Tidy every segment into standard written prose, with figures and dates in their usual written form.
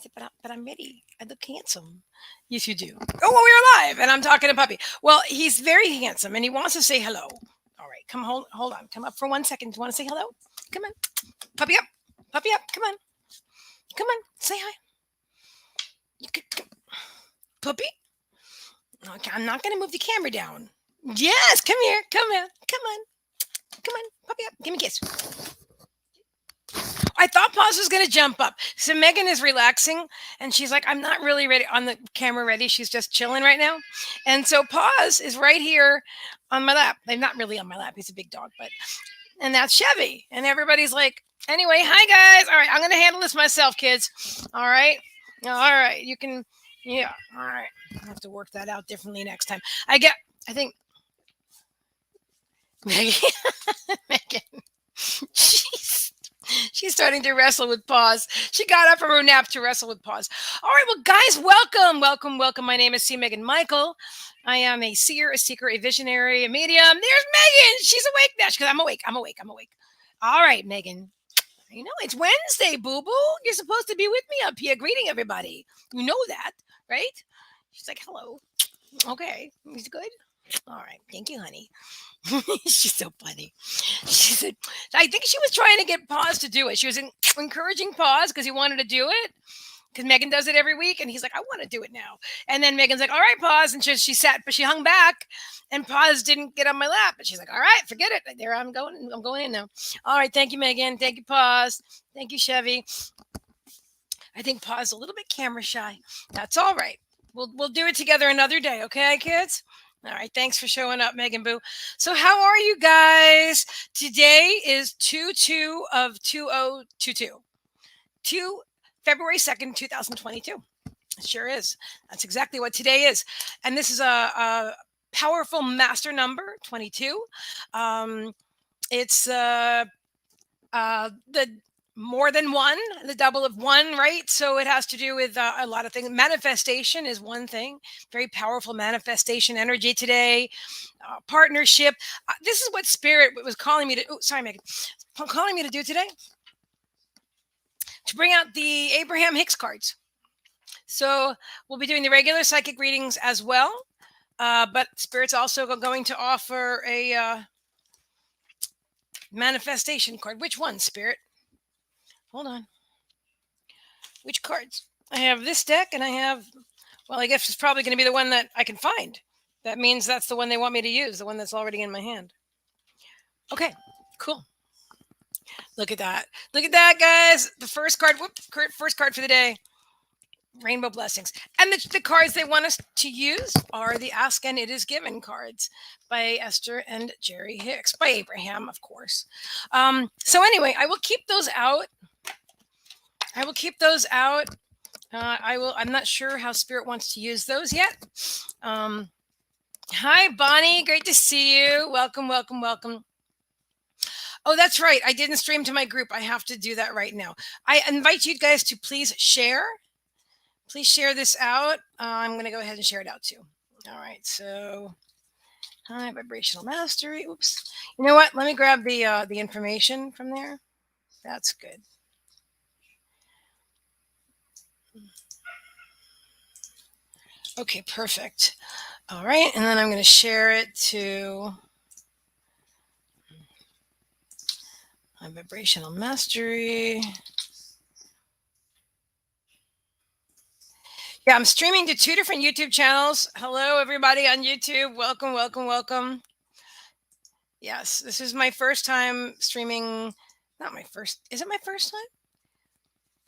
said, but I'm ready. I look handsome. Yes, you do. Oh, well, we're live, and I'm talking to Puppy. Well, he's very handsome, and he wants to say hello. All right, come hold on. Come up for 1 second. Do you want to say hello? Come on, puppy up, puppy up. Come on, say hi. Puppy. Okay, I'm not going to move the camera down. Yes, come here, come on, puppy up. Give me a kiss. I thought Paz was going to jump up. So Megan is relaxing and she's like, I'm not really ready on the camera ready. She's just chilling right now. And so Paz is right here on my lap. Like, not really on my lap. He's a big dog, and that's Chevy. And everybody's like, anyway, hi guys. All right, I'm going to handle this myself, kids. All right. All right. You can, yeah. All right. I have to work that out differently next time. I think Megan, Megan, she's She's starting to wrestle with Paws. She got up from her nap to wrestle with Paws. All right, well, guys, welcome. My name is cmeaganmichael. I am a seer, a seeker, a visionary, a medium. There's Megan. She's awake now because I'm awake. All right, Megan. I know it's Wednesday, boo boo. You're supposed to be with me up here greeting everybody. You know that, right? She's like, hello. Okay, he's good. All right, thank you, honey. She's so funny. She said, I think she was trying to get Paws to do it. She was encouraging Paws because he wanted to do it. Because Megan does it every week, and he's like, I want to do it now. And then Megan's like, all right, Paws. And she sat, but she hung back, and Paws didn't get on my lap. And she's like, all right, forget it. There I'm going in now. All right, thank you, Megan. Thank you, Paws. Thank you, Chevy. I think Paws is a little bit camera shy. That's all right. We'll do it together another day, okay, kids? All right, thanks for showing up, Megan Boo. So how are you guys? Today is 2/2 of 2022. February 2nd, 2022. It sure is. That's exactly what today is. And this is a powerful master number, 22. It's the more than one, the double of one, right? So it has to do with a lot of things. Manifestation is one thing, very powerful manifestation energy today. Partnership. This is what Spirit was calling me to. Oh, sorry, Megan. Calling me to do today. To bring out the Abraham Hicks cards. So we'll be doing the regular psychic readings as well. But Spirit's also going to offer a manifestation card. Which one, Spirit? Hold on. Which cards? I have this deck and I have, well, I guess it's probably going to be the one that I can find. That means that's the one they want me to use, the one that's already in my hand. Okay, cool. Look at that. Look at that, guys. The first card, first card for the day. Rainbow Blessings. And the cards they want us to use are the Ask and It Is Given cards by Esther and Jerry Hicks, by Abraham, of course. So anyway, I will keep those out. I'm not sure how Spirit wants to use those yet. Hi, Bonnie. Great to see you. Welcome. Oh, that's right. I didn't stream to my group. I have to do that right now. I invite you guys to please share. Please share this out. I'm going to go ahead and share it out too. All right. So, hi, Vibrational Mastery. Oops. You know what? Let me grab the information from there. That's good. Okay, perfect. All right, and then I'm going to share it to my Vibrational Mastery. Yeah, I'm streaming to 2 different YouTube channels. Hello, everybody on YouTube. Welcome. Yes, this is my first time streaming. Not my first. Is it my first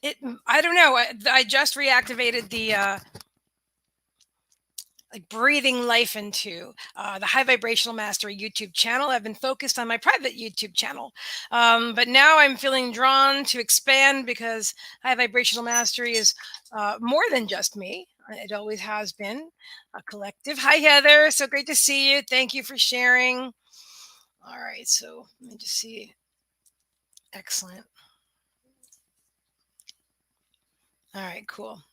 time? I don't know. I just reactivated the like breathing life into the High Vibrational Mastery YouTube channel. I've been focused on my private YouTube channel, but now I'm feeling drawn to expand because High Vibrational Mastery is more than just me. It always has been a collective. Hi, Heather. So great to see you. Thank you for sharing. All right. So let me just see. Excellent. All right. Cool.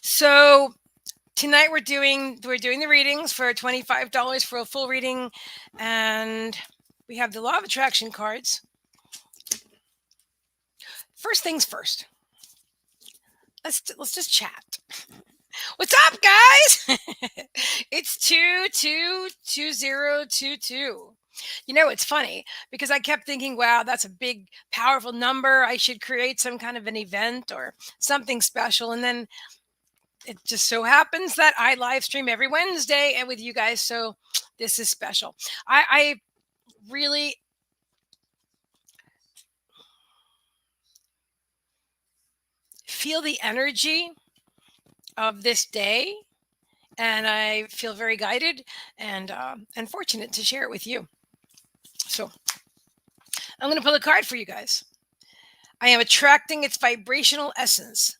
So tonight we're doing the readings for $25 for a full reading, and we have the Law of Attraction cards. first things first. Let's just chat. What's up, guys? It's 222022. You know, it's funny because I kept thinking, wow, that's a big, powerful number. I should create some kind of an event or something special. And then it just so happens that I live stream every Wednesday and with you guys. So this is special. I really feel the energy of this day, and I feel very guided and fortunate to share it with you. So I'm going to pull a card for you guys. I am attracting its vibrational essence.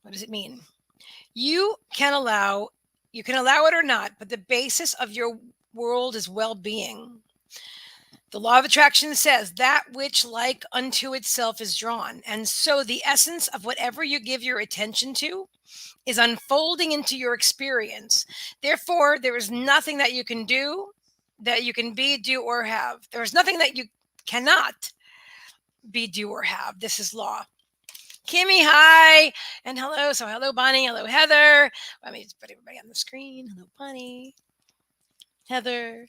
What does it mean? You can allow it or not, but the basis of your world is well-being. The law of attraction says that which like unto itself is drawn. And so the essence of whatever you give your attention to is unfolding into your experience. Therefore, there is nothing that you can do, that you can be, do, or have. There is nothing that you cannot be, do, or have. This is law. Kimmy, hi, and hello. So hello, Bonnie. Hello, Heather. Let me just put everybody on the screen. Hello, Bonnie. Heather.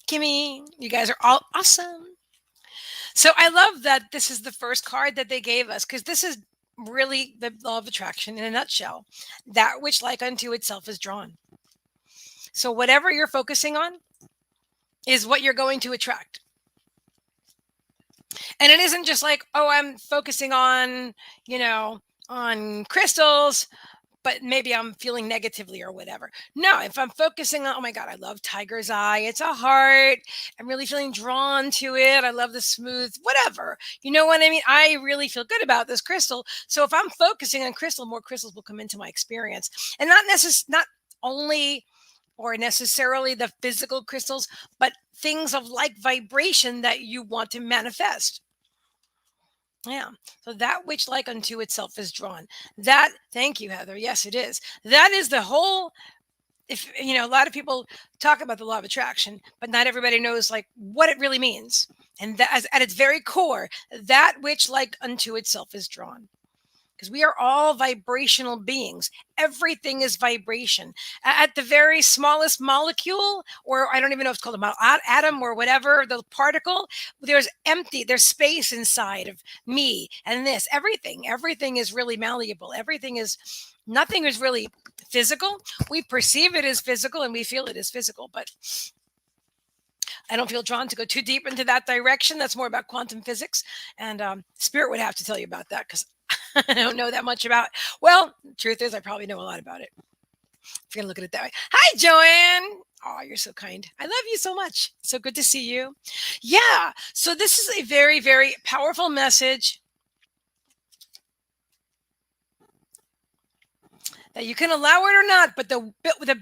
Kimmy. You guys are all awesome. So I love that this is the first card that they gave us, because this is really the law of attraction in a nutshell. That which like unto itself is drawn. So whatever you're focusing on is what you're going to attract. And it isn't just like, oh, I'm focusing on, on crystals, but maybe I'm feeling negatively or whatever. No, if I'm focusing on, oh my God, I love tiger's eye. It's a heart. I'm really feeling drawn to it. I love the smooth, whatever. You know what I mean? I really feel good about this crystal. So if I'm focusing on crystal, more crystals will come into my experience. And not only or necessarily the physical crystals, but things of like vibration that you want to manifest. Yeah. So that which like unto itself is drawn. That, thank you, Heather. Yes, it is. That is the whole, if a lot of people talk about the law of attraction, but not everybody knows like what it really means. And that at its very core, that which like unto itself is drawn. Because we are all vibrational beings. Everything is vibration. At the very smallest molecule, or I don't even know if it's called an atom or whatever, the particle, there's space inside of me and this. Everything is really malleable. Nothing is really physical. We perceive it as physical and we feel it as physical, but I don't feel drawn to go too deep into that direction. That's more about quantum physics, and Spirit would have to tell you about that because I don't know that much about. Well, truth is, I probably know a lot about it. If you're gonna look at it that way. Hi, Joanne. Oh, you're so kind. I love you so much. So good to see you. Yeah. So this is a very, very powerful message that you can allow it or not, but the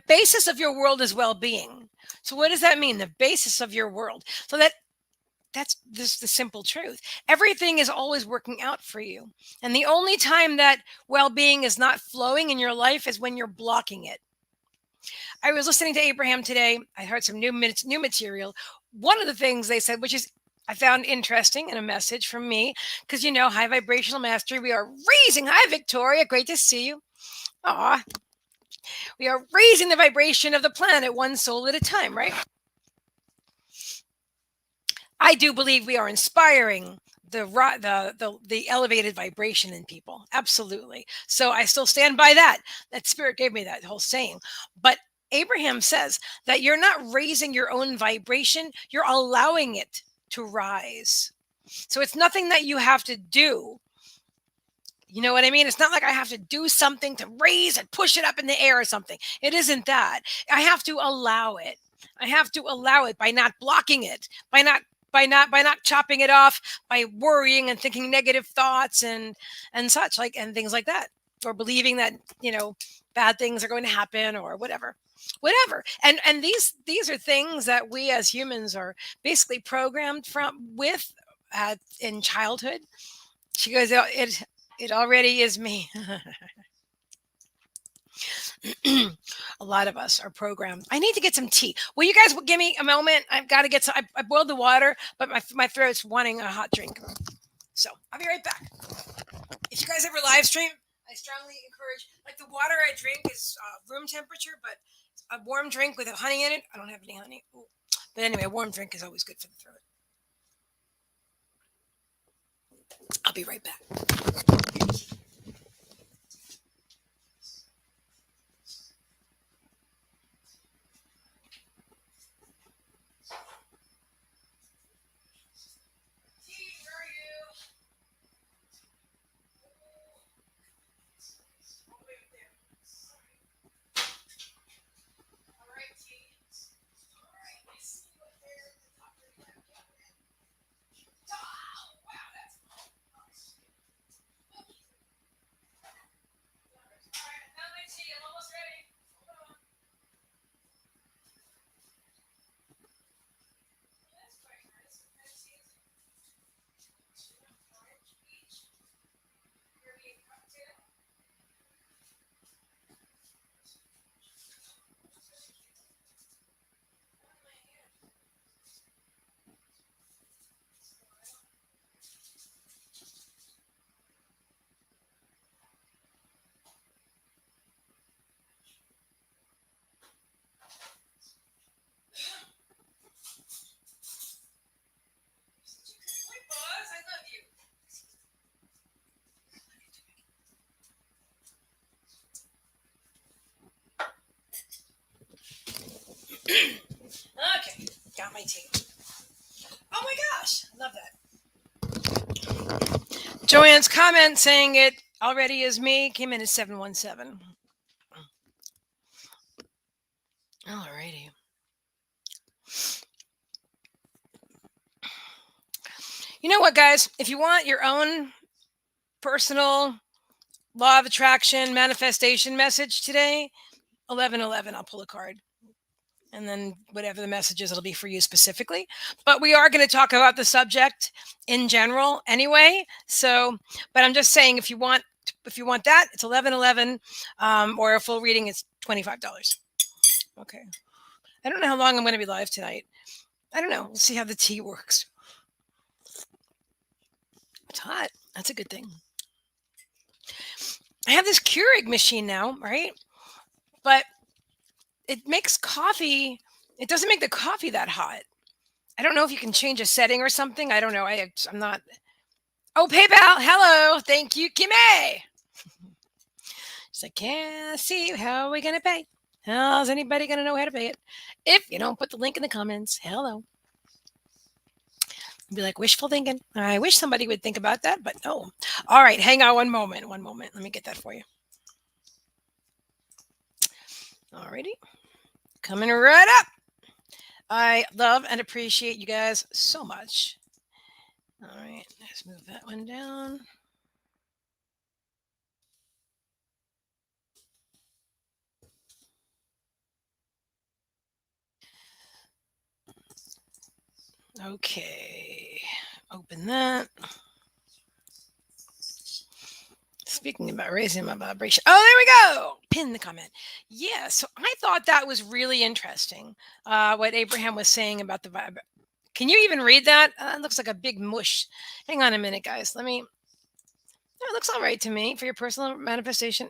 basis of your world is well-being. So what does that mean? The basis of your world. So that's just the simple truth. Everything is always working out for you. And the only time that well-being is not flowing in your life is when you're blocking it. I was listening to Abraham today. I heard some new material. One of the things they said, which is I found interesting in a message from me, because high vibrational mastery. We are raising. Hi, Victoria. Great to see you. Aw. We are raising the vibration of the planet one soul at a time, right? I do believe we are inspiring the elevated vibration in people. Absolutely. So I still stand by that. That Spirit gave me that whole saying. But Abraham says that you're not raising your own vibration, you're allowing it to rise. So it's nothing that you have to do. You know what I mean? It's not like I have to do something to raise and push it up in the air or something. It isn't that. I have to allow it. I have to allow it by not blocking it, by not chopping it off, by worrying and thinking negative thoughts and such, like, and things like that, or believing that bad things are going to happen or whatever. And these are things that we as humans are basically programmed with in childhood. She goes, it already is me. A lot of us are programmed. I need to get some tea. Will you guys give me a moment? I've got to get some. I boiled the water, but my throat's wanting a hot drink. So I'll be right back. If you guys ever live stream, I strongly encourage. Like the water I drink is room temperature, but a warm drink with honey in it. I don't have any honey. Ooh. But anyway, a warm drink is always good for the throat. I'll be right back. Okay, got my tea. Oh my gosh, I love that. Joanne's comment saying it already is me came in at 717. Alrighty. You know what, guys? If you want your own personal law of attraction manifestation message today, 1111, I'll pull a card. And then whatever the message is, it'll be for you specifically. But we are going to talk about the subject in general anyway. So, but I'm just saying, if you want that, it's 1111, or a full reading, it's $25. Okay. I don't know how long I'm going to be live tonight. I don't know. We'll see how the tea works. It's hot. That's a good thing. I have this Keurig machine now, right? But it makes coffee. It doesn't make the coffee that hot. I don't know if you can change a setting or something. I don't know. I'm not. Oh, PayPal. Hello. Thank you, Kime. She's like, can't see how are we going to pay? How's anybody going to know how to pay it? If you don't put the link in the comments, hello. Be like wishful thinking. I wish somebody would think about that, but no. All right. Hang on one moment. One moment. Let me get that for you. Alrighty. Coming right up. I love and appreciate you guys so much. All right, let's move that one down. Okay, open that. Speaking about raising my vibration. Oh, there we go. Pin the comment. Yeah, so I thought that was really interesting. What Abraham was saying about the vibe. Can you even read that? It looks like a big mush. Hang on a minute, guys. Let me. No, it looks all right to me for your personal manifestation.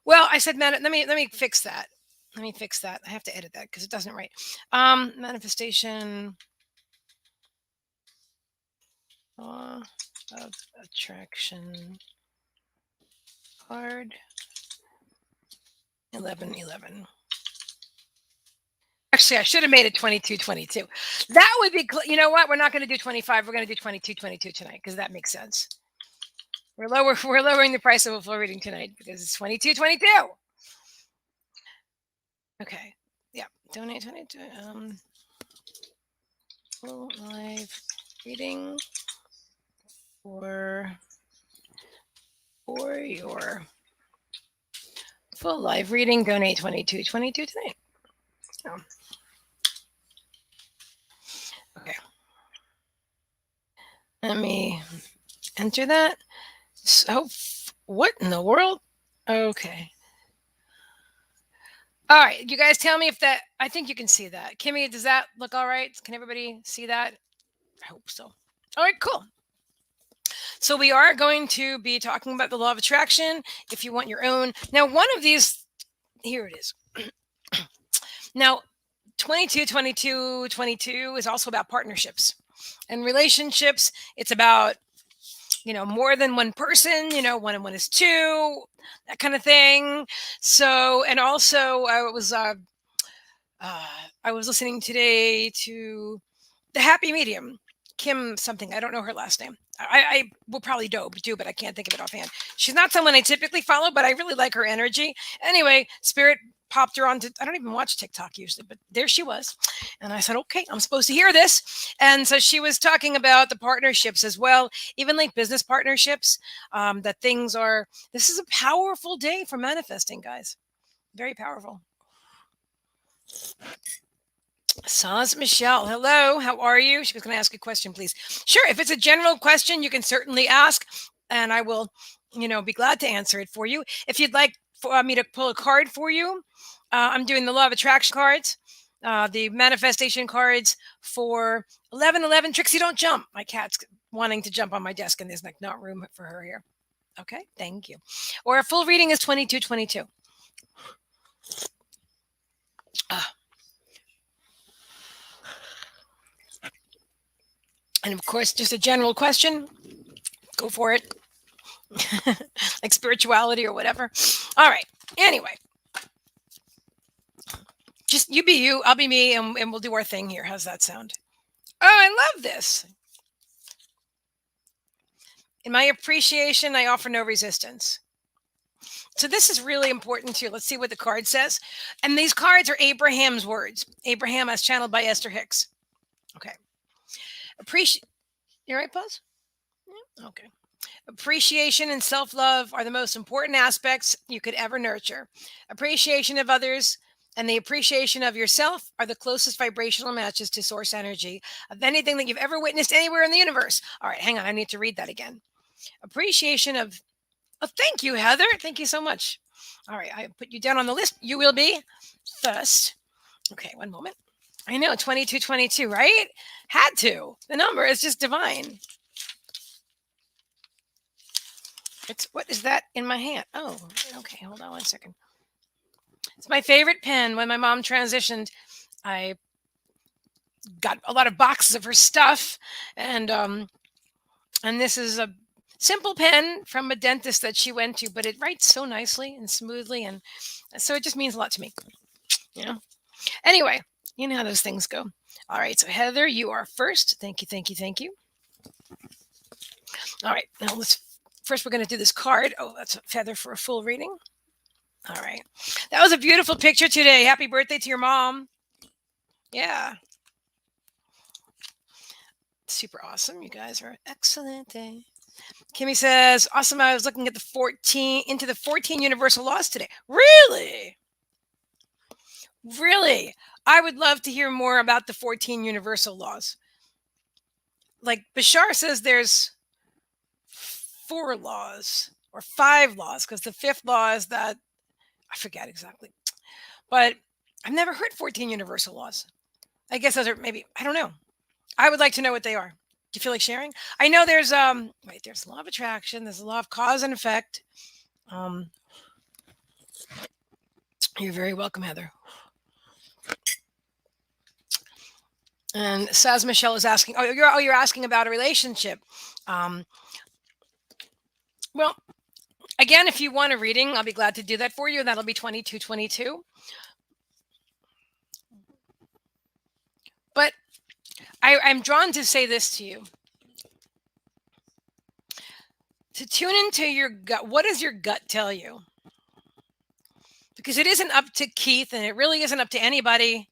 Well, I said let me fix that. Let me fix that. I have to edit that because it doesn't write. Manifestation law of attraction card 1111. Actually, I should have made it 2222. That would be you know what? We're not going to do 25. We're going to do 2222 tonight because that makes sense. We're lowering the price of a full reading tonight because it's 2222. Okay. Yeah. Donate 22. Full live reading for your full live reading. Donate 2222 tonight. Oh. Okay. Let me enter that. So, what in the world? Okay. All right, you guys tell me if that, I think you can see that. Kimmy, does that look all right? Can everybody see that? I hope so. All right, cool. So we are going to be talking about the law of attraction if you want your own. Now, one of these, here it is. Now, 22, 22, 22 is also about partnerships and relationships. It's about, more than one person, one and one is two, that kind of thing. So, and also uh, I was listening today to the Happy Medium, Kim something. I don't know her last name. I will probably do, but I can't think of it offhand. She's not someone I typically follow, but I really like her energy. Anyway, Spirit popped her onto. I don't even watch TikTok usually, but there she was, and I said, "Okay, I'm supposed to hear this." And so she was talking about the partnerships as well, even like business partnerships. That things are. This is a powerful day for manifesting, guys. Very powerful. Sans Michelle, hello, how are you? She was going to ask a question, please. Sure, if it's a general question, you can certainly ask, and I will, be glad to answer it for you. If you'd like for me to pull a card for you, I'm doing the Law of Attraction cards, the manifestation cards for 1111. Trixie, don't jump. My cat's wanting to jump on my desk, and there's like not room for her here. Okay, thank you. Or a full reading is 2222. And of course, just a general question. Go for it. Like spirituality or whatever. All right. Anyway, just you be you, I'll be me, and we'll do our thing here. How's that sound? Oh, I love this. In my appreciation, I offer no resistance. So this is really important too. Let's see what the card says. And these cards are Abraham's words. Abraham as channeled by Esther Hicks. Okay. Appreciate. You right, Buzz? Yeah. Okay. Appreciation and self love are the most important aspects you could ever nurture. Appreciation of others and the appreciation of yourself are the closest vibrational matches to source energy of anything that you've ever witnessed anywhere in the universe. All right, hang on. I need to read that again. Appreciation of, oh, thank you, Heather. Thank you so much. All right, I put you down on the list. You will be first. Okay, one moment. I know, 2222, right? Had to. The number is just divine. It's, what is that in my hand? Oh, okay. Hold on one second. It's my favorite pen. When my mom transitioned, I got a lot of boxes of her stuff, and this is a simple pen from a dentist that she went to, but it writes so nicely and smoothly, and so it just means a lot to me. You know. Anyway, you know how those things go. All right, so Heather, you are first. Thank you, thank you, thank you. All right, now let's. First, we're going to do this card. Oh, that's a feather for a full reading. All right. That was a beautiful picture today. Happy birthday to your mom. Yeah. Super awesome. You guys are excellent. Kimmy says, awesome. I was looking at the 14 universal laws today. Really? Really? I would love to hear more about the 14 universal laws. Like Bashar says there's 4 laws or 5 laws, because the 5th law is that I forget exactly. But I've never heard 14 universal laws. I guess those are maybe, I don't know. I would like to know what they are. Do you feel like sharing? I know there's there's law of attraction, there's a law of cause and effect. You're very welcome, Heather. And Saz Michelle is asking, you're asking about a relationship. Well, again, if you want a reading, I'll be glad to do that for you. That'll be 2222. But I'm drawn to say this to you. To tune into your gut. What does your gut tell you? Because it isn't up to Keith, and it really isn't up to anybody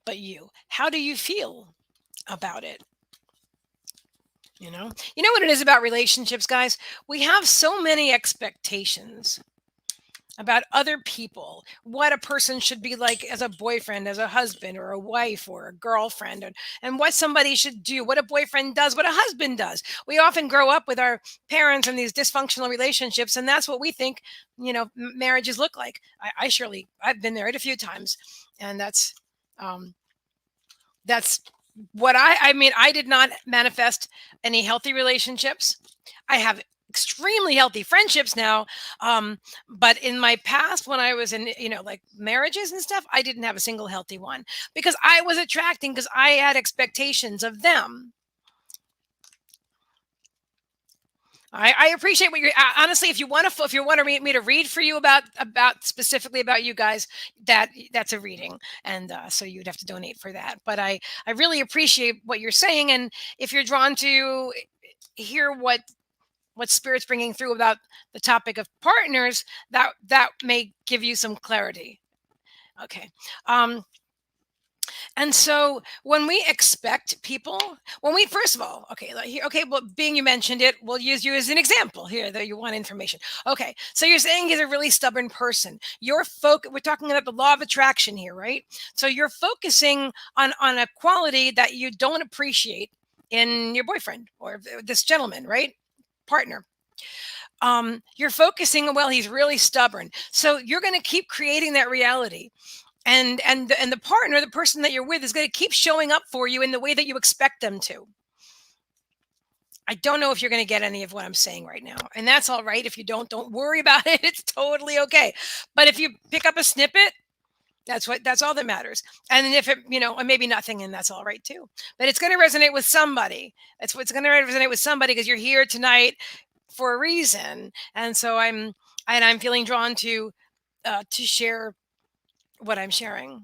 but you. How do you feel about it? You know what it is about relationships, guys? We have so many expectations about other people, what a person should be like as a boyfriend, as a husband, or a wife, or a girlfriend, and what somebody should do, what a boyfriend does, what a husband does. We often grow up with our parents in these dysfunctional relationships, and that's what we think, marriages look like. I've been married a few times, and um, that's what I mean, I did not manifest any healthy relationships. I have extremely healthy friendships now. Um, but in my past, when I was in, like marriages and stuff, I didn't have a single healthy one because I was attracting because I had expectations of them. I appreciate what you're honestly. If you want to read me to read for you about specifically about you guys, that's a reading, and so you'd have to donate for that. But I really appreciate what you're saying, and if you're drawn to hear what spirit's bringing through about the topic of partners, that may give you some clarity. Okay. Um, and so when we expect people, when we first of all, okay, okay, well, being you mentioned it, we'll use you as an example here that you want information. Okay, so you're saying he's a really stubborn person. We're talking about the law of attraction here, right? So you're focusing on a quality that you don't appreciate in your boyfriend or this gentleman, right? Partner. You're focusing, well, he's really stubborn. So you're going to keep creating that reality, and the partner, the person that you're with, is going to keep showing up for you in the way that you expect them to. I don't know if you're going to get any of what I'm saying right now, and that's all right. If you don't worry about it. It's totally okay. But if you pick up a snippet, that's all that matters. And if it, and maybe nothing, and that's all right too. But it's going to resonate with somebody. That's what's going to resonate with somebody, because you're here tonight for a reason. And so I'm feeling drawn to share what I'm sharing.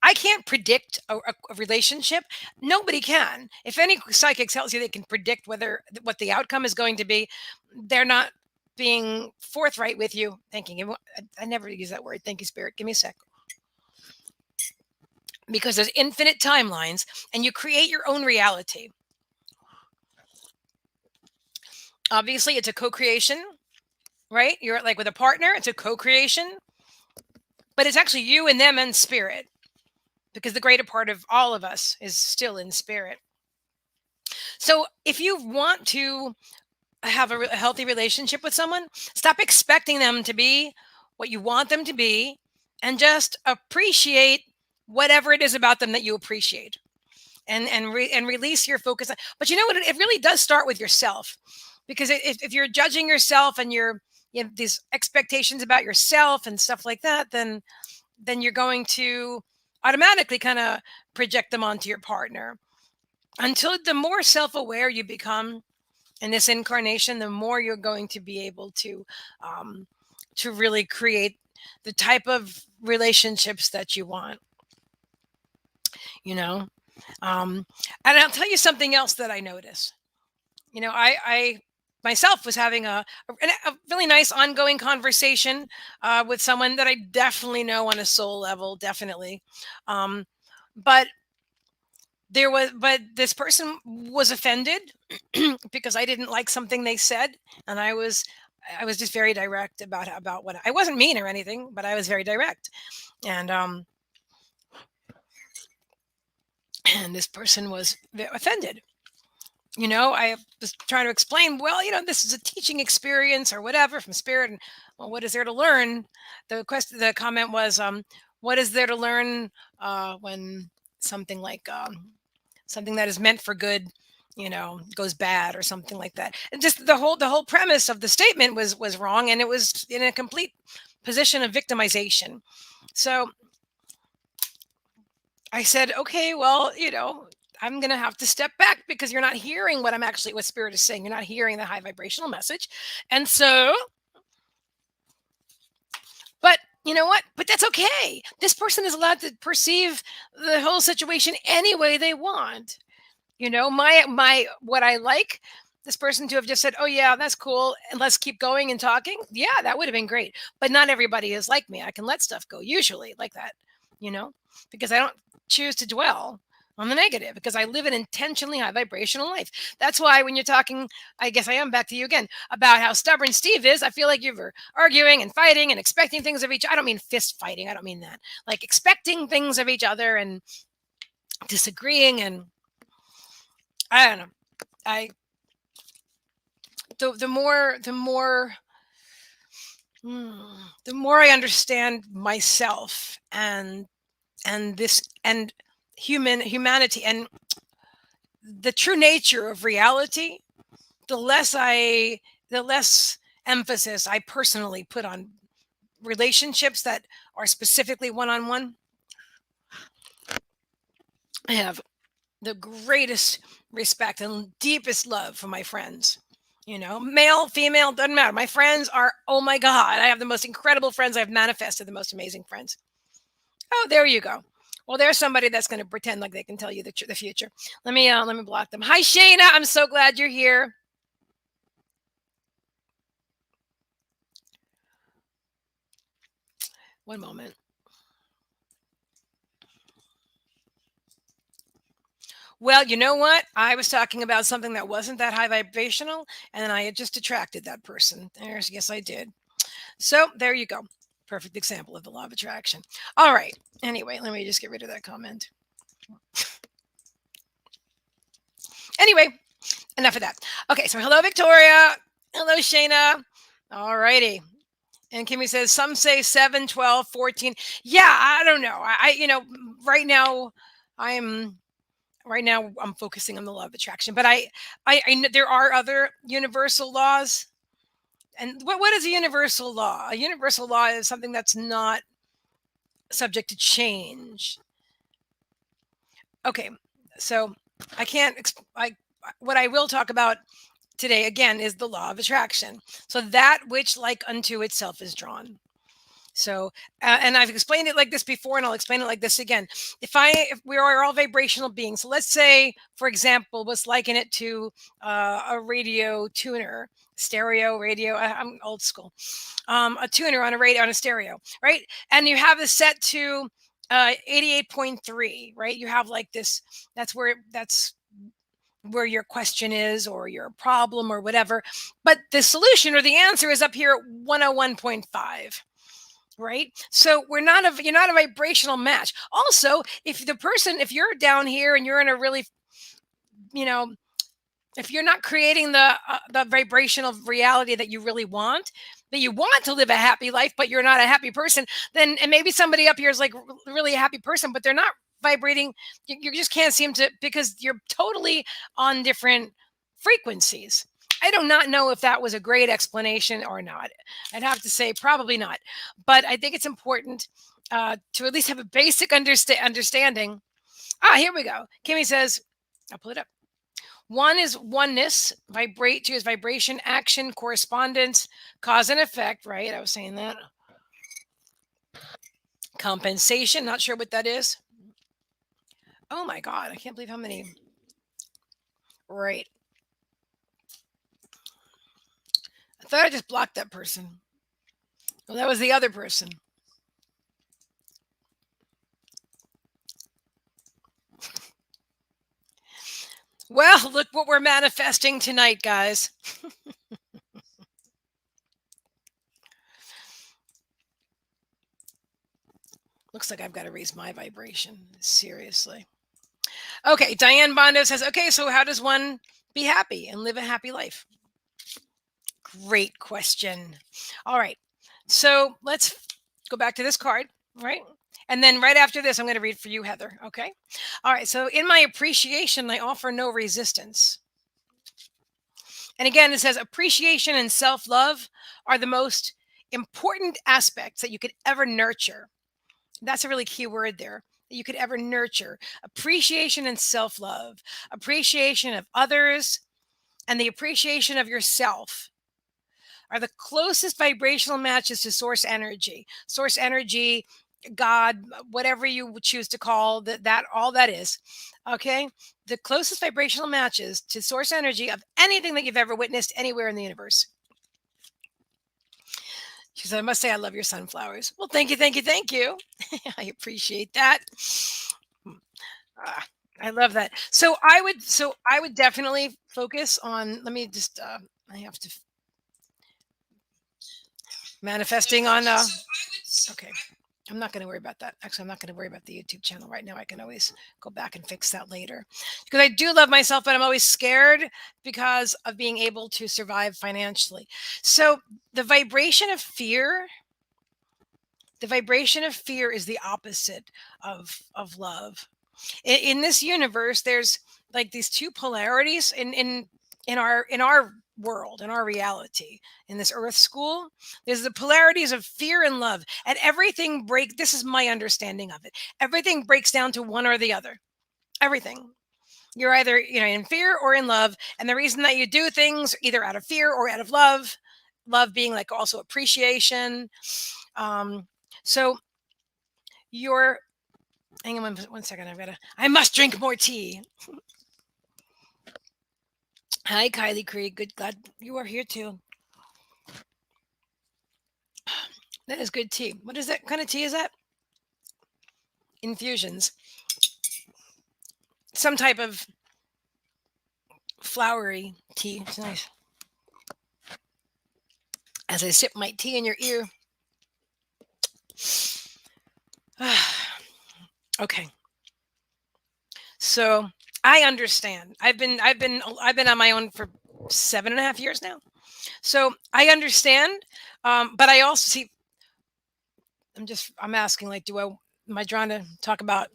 I can't predict a relationship. Nobody can. If any psychic tells you they can predict what the outcome is going to be, they're not being forthright with you. Thinking, I never use that word. Thank you, Spirit. Give me a sec. Because there's infinite timelines, and you create your own reality. Obviously, it's a co-creation, right? You're like with a partner, it's a co-creation, but it's actually you and them and spirit, because the greater part of all of us is still in spirit. So if you want to have a healthy relationship with someone, stop expecting them to be what you want them to be, and just appreciate whatever it is about them that you appreciate, and release your focus. But you know what? It really does start with yourself, because if you're judging yourself and you have these expectations about yourself and stuff like that, then you're going to automatically kind of project them onto your partner. Until the more self-aware you become in this incarnation, the more you're going to be able to really create the type of relationships that you want. You know, and I'll tell you something else that I notice. I myself was having a really nice ongoing conversation with someone that I definitely know on a soul level, definitely. But this person was offended because I didn't like something they said, and I was just very direct about what I wasn't mean or anything, but I was very direct, and and this person was offended. I was trying to explain, well, this is a teaching experience or whatever from spirit, and well, what is there to learn? The comment was, what is there to learn when something like something that is meant for good, goes bad or something like that. And just the whole premise of the statement was wrong, and it was in a complete position of victimization. So I said, okay, well, I'm going to have to step back, because you're not hearing what spirit is saying. You're not hearing the high vibrational message. And so, but you know what? But that's okay. This person is allowed to perceive the whole situation any way they want. What I like this person to have just said, oh yeah, that's cool, and let's keep going and talking. Yeah, that would have been great. But not everybody is like me. I can let stuff go usually like that, because I don't choose to dwell. on the negative because I live an intentionally high vibrational life. That's why when you're talking, I guess I am back to you again about how stubborn Steve is. I feel like you're arguing and fighting and expecting things of each. I don't mean fist fighting. I don't mean that. Like expecting things of each other and disagreeing and I don't know. I the more I understand myself and this and humanity and the true nature of reality, the less I the less emphasis I personally put on relationships that are specifically one-on-one. I have the greatest respect and deepest love for my friends. Male, female, doesn't matter. My friends are, oh my God, I have the most incredible friends. I've manifested the most amazing friends. Oh, there you go. Well, there's somebody that's going to pretend like they can tell you the future. Let me block them. Hi, Shayna. I'm so glad you're here. One moment. Well, you know what? I was talking about something that wasn't that high vibrational, and then I had just attracted that person. Yes, I did. So there you go. Perfect example of the law of attraction. All right. Anyway, let me just get rid of that comment. Anyway, enough of that. Okay, so hello, Victoria. Hello, Shayna. All righty. And Kimmy says, some say 7, 12, 14. Yeah, I don't know. Right now, I'm I'm focusing on the law of attraction, but I know there are other universal laws. And what is a universal law? A universal law is something that's not subject to change. Okay, so I can't. What I will talk about today again is the law of attraction. So that which like unto itself is drawn. So, and I've explained it like this before, and I'll explain it like this again. If we are all vibrational beings, so let's say, for example, let's liken it to a radio tuner, stereo radio. I'm old school. A tuner on a radio on a stereo, right? And you have it set to 88.3, right? You have like this. That's where your question is or your problem or whatever. But the solution or the answer is up here at 101.5. Right. So you're not a vibrational match. Also, if you're down here and you're in a really, you know, if you're not creating the vibrational reality that you really want, that you want to live a happy life, but you're not a happy person, then and maybe somebody up here is like really a happy person, but they're not vibrating. You just can't seem to because you're totally on different frequencies. I do not know if that was a great explanation or not. I'd have to say probably not, but I think it's important to at least have a basic understanding. Here we go. Kimmy says, I'll pull it up. One is oneness, vibrate. Two is vibration, action, correspondence, cause and effect, right? I was saying that. Compensation, not sure what that is. Oh my God, I can't believe how many. Right. I thought I just blocked that person. Well, that was the other person. Well, look what we're manifesting tonight, guys. Looks like I've got to raise my vibration. Seriously. Okay, Diane Bondo says, okay, so how does one be happy and live a happy life? Great question. All right. So let's go back to this card, right? And then right after this, I'm going to read for you, Heather. Okay. All right. So in my appreciation, I offer no resistance. And again, it says appreciation and self love are the most important aspects that you could ever nurture. That's a really key word there. That you could ever nurture appreciation and self love, appreciation of others, and the appreciation of yourself are the closest vibrational matches to source energy. Source energy, God, whatever you would choose to call that all that is. Okay? The closest vibrational matches to source energy of anything that you've ever witnessed anywhere in the universe. She said, I must say I love your sunflowers. Well, thank you, thank you, thank you. I appreciate that. I love that. So I would definitely focus on, let me just I have to manifesting on okay. I'm not going to worry about that. Actually, I'm not going to worry about the YouTube channel right now. I can always go back and fix that later. Because I do love myself, but I'm always scared because of being able to survive financially. So the vibration of fear, the vibration of fear is the opposite of love. In this universe, there's like these two polarities in our world, in our reality, in this earth school. There's the polarities of fear and love, and everything break this is my understanding of it. Everything breaks down to one or the other. Everything. You're either, in fear or in love, and the reason that you do things either out of fear or out of love, love being like also appreciation. So you're hang on one second. I must drink more tea. Hi, Kylie Krieg. Good, glad you are here too. That is good tea. What is that kind of tea? Is that infusions? Some type of flowery tea. It's nice. As I sip my tea in your ear. Okay. So I understand. I've been on my own for 7.5 years now. So I understand. But I also see. I'm asking, like, am I trying to talk about?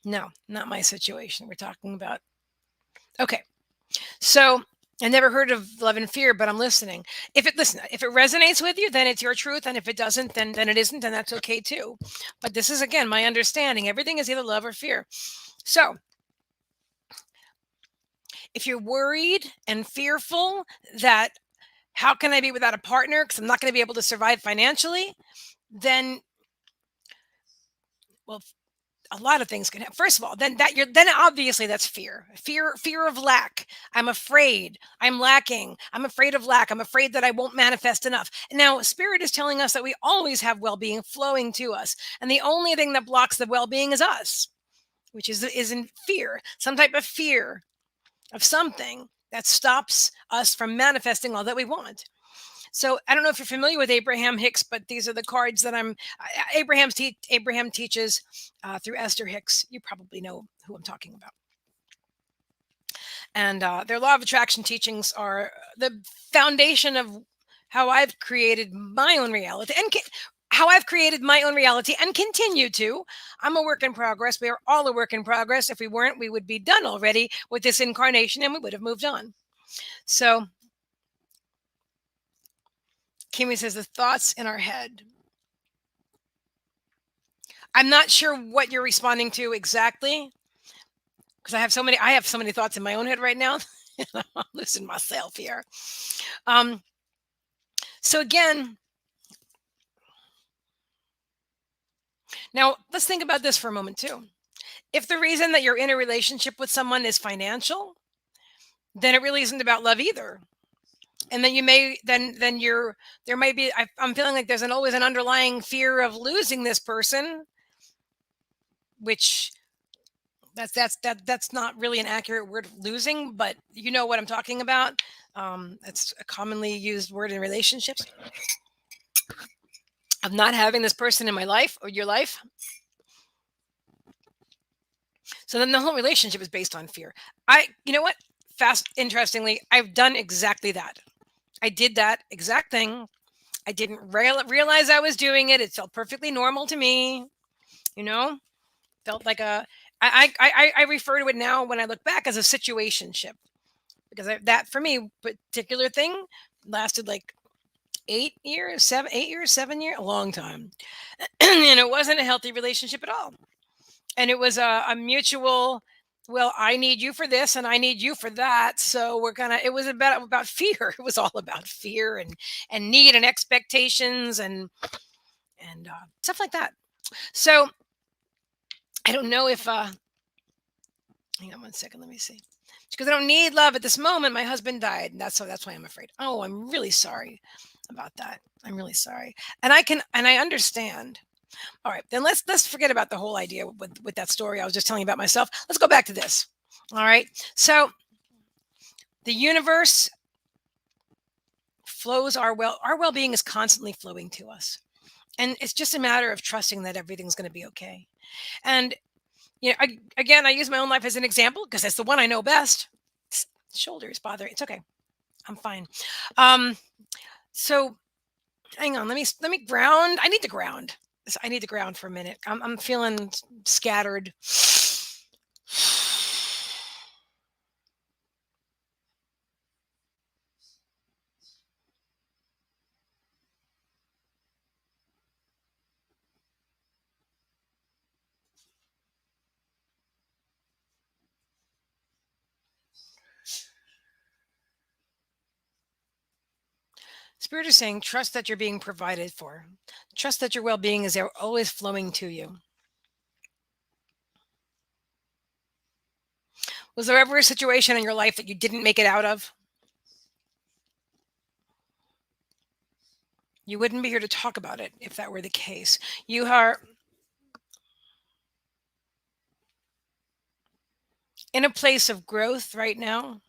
No, not my situation. We're talking about. Okay. So I never heard of love and fear, but I'm listening. If it resonates with you, then it's your truth, and if it doesn't, then it isn't, and that's okay too. But this is again my understanding. Everything is either love or fear. So if you're worried and fearful that how can I be without a partner because I'm not going to be able to survive financially, then well, a lot of things can happen. First of all, then obviously that's fear of lack. I'm afraid I'm lacking. I'm afraid of lack. I'm afraid that I won't manifest enough. Now, spirit is telling us that we always have well-being flowing to us, and the only thing that blocks the well-being is us, which is in fear, some type of fear of something that stops us from manifesting all that we want. So I don't know if you're familiar with Abraham Hicks, but these are the cards that Abraham teaches through Esther Hicks. You probably know who I'm talking about. And their law of attraction teachings are the foundation of how I've created my own reality and continue to. I'm a work in progress. We are all a work in progress. If we weren't, we would be done already with this incarnation and we would have moved on. So Kimmy says the thoughts in our head. I'm not sure what you're responding to exactly because I have so many thoughts in my own head right now. I'm losing myself here. So again, now let's think about this for a moment too. If the reason that you're in a relationship with someone is financial, then it really isn't about love either. And then there might be, I'm feeling like there's always an underlying fear of losing this person, which that's not really an accurate word, losing, but you know what I'm talking about. It's a commonly used word in relationships of not having this person in my life or your life. So then the whole relationship is based on fear. You know what? Interestingly, I've done exactly that. I did that exact thing. I didn't realize I was doing it. It felt perfectly normal to me. Felt like I refer to it now when I look back as a situationship because that for me particular thing lasted like 8 years, 7 years, a long time, and it wasn't a healthy relationship at all. And it was a mutual. Well, I need you for this, and I need you for that. So it was about fear. It was all about fear and need and expectations and stuff like that. So I don't know if hang on one second, let me see. Because I don't need love at this moment. My husband died, and that's why I'm afraid. Oh, I'm really sorry about that. I'm really sorry. And I understand. All right, then let's forget about the whole idea with that story I was just telling you about myself. Let's go back to this. All right. So the universe flows our well-being is constantly flowing to us. And it's just a matter of trusting that everything's going to be okay. And again, I use my own life as an example because that's the one I know best. Shoulders bother. It's okay. I'm fine. Um, so hang on. Let me ground. I need to ground. I need to ground for a minute. I'm feeling scattered. Spirit is saying, trust that you're being provided for. Trust that your well-being is always flowing to you. Was there ever a situation in your life that you didn't make it out of? You wouldn't be here to talk about it if that were the case. You are in a place of growth right now,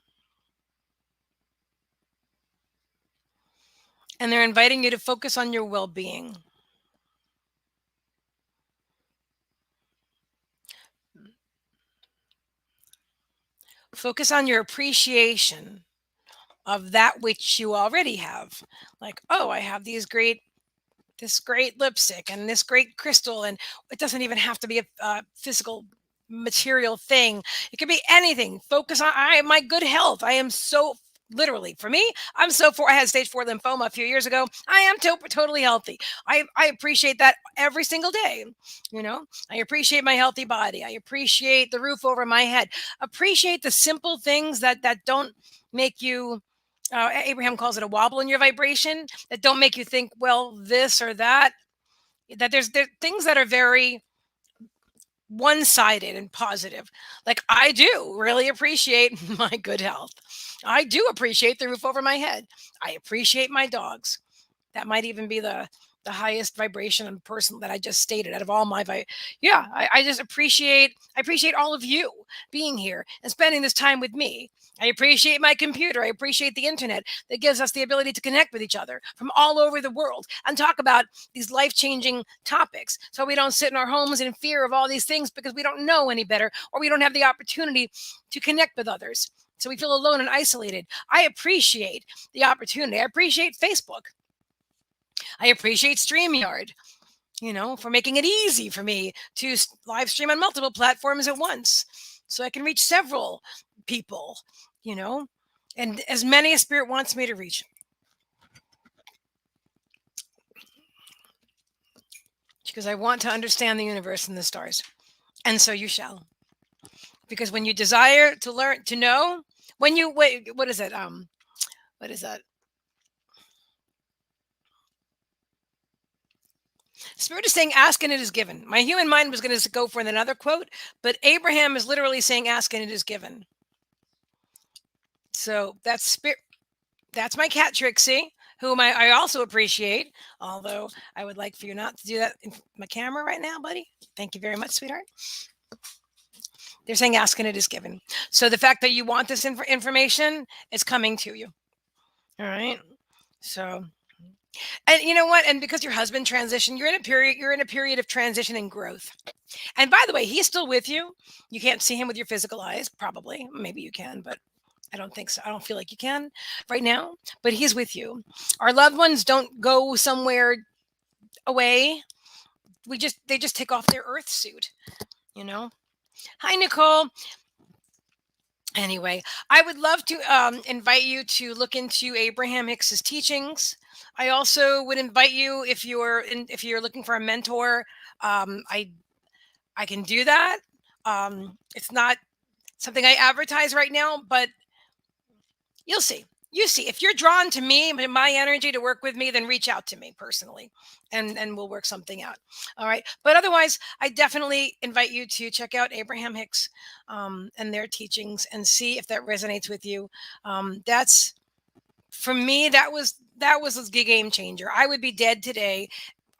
and they're inviting you to focus on your well-being. Focus on your appreciation of that which you already have. Like, oh, I have this great lipstick and this great crystal, and it doesn't even have to be a physical material thing. It could be anything. Focus on my good health. I am so literally for me. I'm so for. I had stage 4 lymphoma a few years ago. I am totally healthy. I appreciate that every single day. I appreciate my healthy body. I appreciate the roof over my head. Appreciate the simple things that don't make you Abraham calls it a wobble in your vibration, that don't make you think, well, this or that. That there things that are very one-sided and positive. Like, I do really appreciate my good health. I do appreciate the roof over my head. I appreciate my dogs. That might even be the highest vibration and person that I just stated out of all my yeah, I just appreciate all of you being here and spending this time with me. I appreciate my computer. I appreciate the internet that gives us the ability to connect with each other from all over the world and talk about these life-changing topics, so we don't sit in our homes in fear of all these things because we don't know any better, or we don't have the opportunity to connect with others, so we feel alone and isolated. I appreciate the opportunity. I appreciate Facebook. I appreciate StreamYard, for making it easy for me to live stream on multiple platforms at once so I can reach several people, you know, and as many as Spirit wants me to reach. Because I want to understand the universe and the stars. And so you shall. Because when you desire to learn, to know, when you wait, what is it? What is that? Spirit is saying, ask and it is given. My human mind was going to go for another quote, but Abraham is literally saying, ask and it is given. So that's spirit. That's my cat Trixie, whom I also appreciate. Although I would like for you not to do that in my camera right now, buddy. Thank you very much, sweetheart. They're saying, ask and it is given. So the fact that you want this information is coming to you. All right. So, and you know what? And because your husband transitioned, you're in a period of transition and growth. And by the way, he's still with you. You can't see him with your physical eyes, probably. Maybe you can, but I don't think so. I don't feel like you can right now, but he's with you. Our loved ones don't go somewhere away. They just take off their earth suit, you know? Hi, Nicole. Anyway, I would love to invite you to look into Abraham Hicks's teachings. I also would invite you, if you're looking for a mentor, I can do that. It's not something I advertise right now, but you'll see. You see, if you're drawn to me, my energy to work with me, then reach out to me personally, and we'll work something out. All right. But otherwise, I definitely invite you to check out Abraham Hicks and their teachings and see if that resonates with you. That's for me. That was a game changer. I would be dead today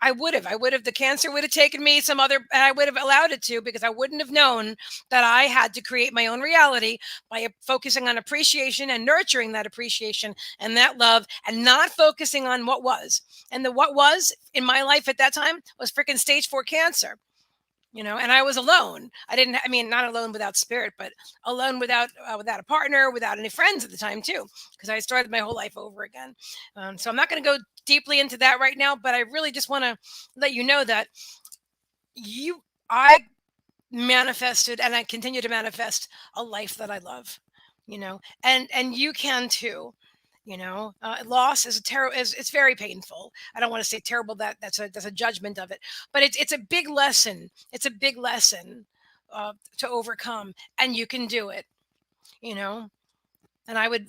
I would have, the cancer would have taken me some other, and I would have allowed it to, because I wouldn't have known that I had to create my own reality by focusing on appreciation and nurturing that appreciation and that love, and not focusing on what was. And the what was in my life at that time was freaking stage 4 cancer. And I was alone. I mean, not alone without spirit, but alone without a partner, without any friends at the time too, because I started my whole life over again. So I'm not going to go deeply into that right now, but I really just want to let you know that I manifested, and I continue to manifest a life that I love, and you can too. Loss is a terrible, is it's very painful. I don't want to say terrible, that's a judgment of it, but it's a big lesson. It's a big lesson to overcome, and you can do it. You know, and I would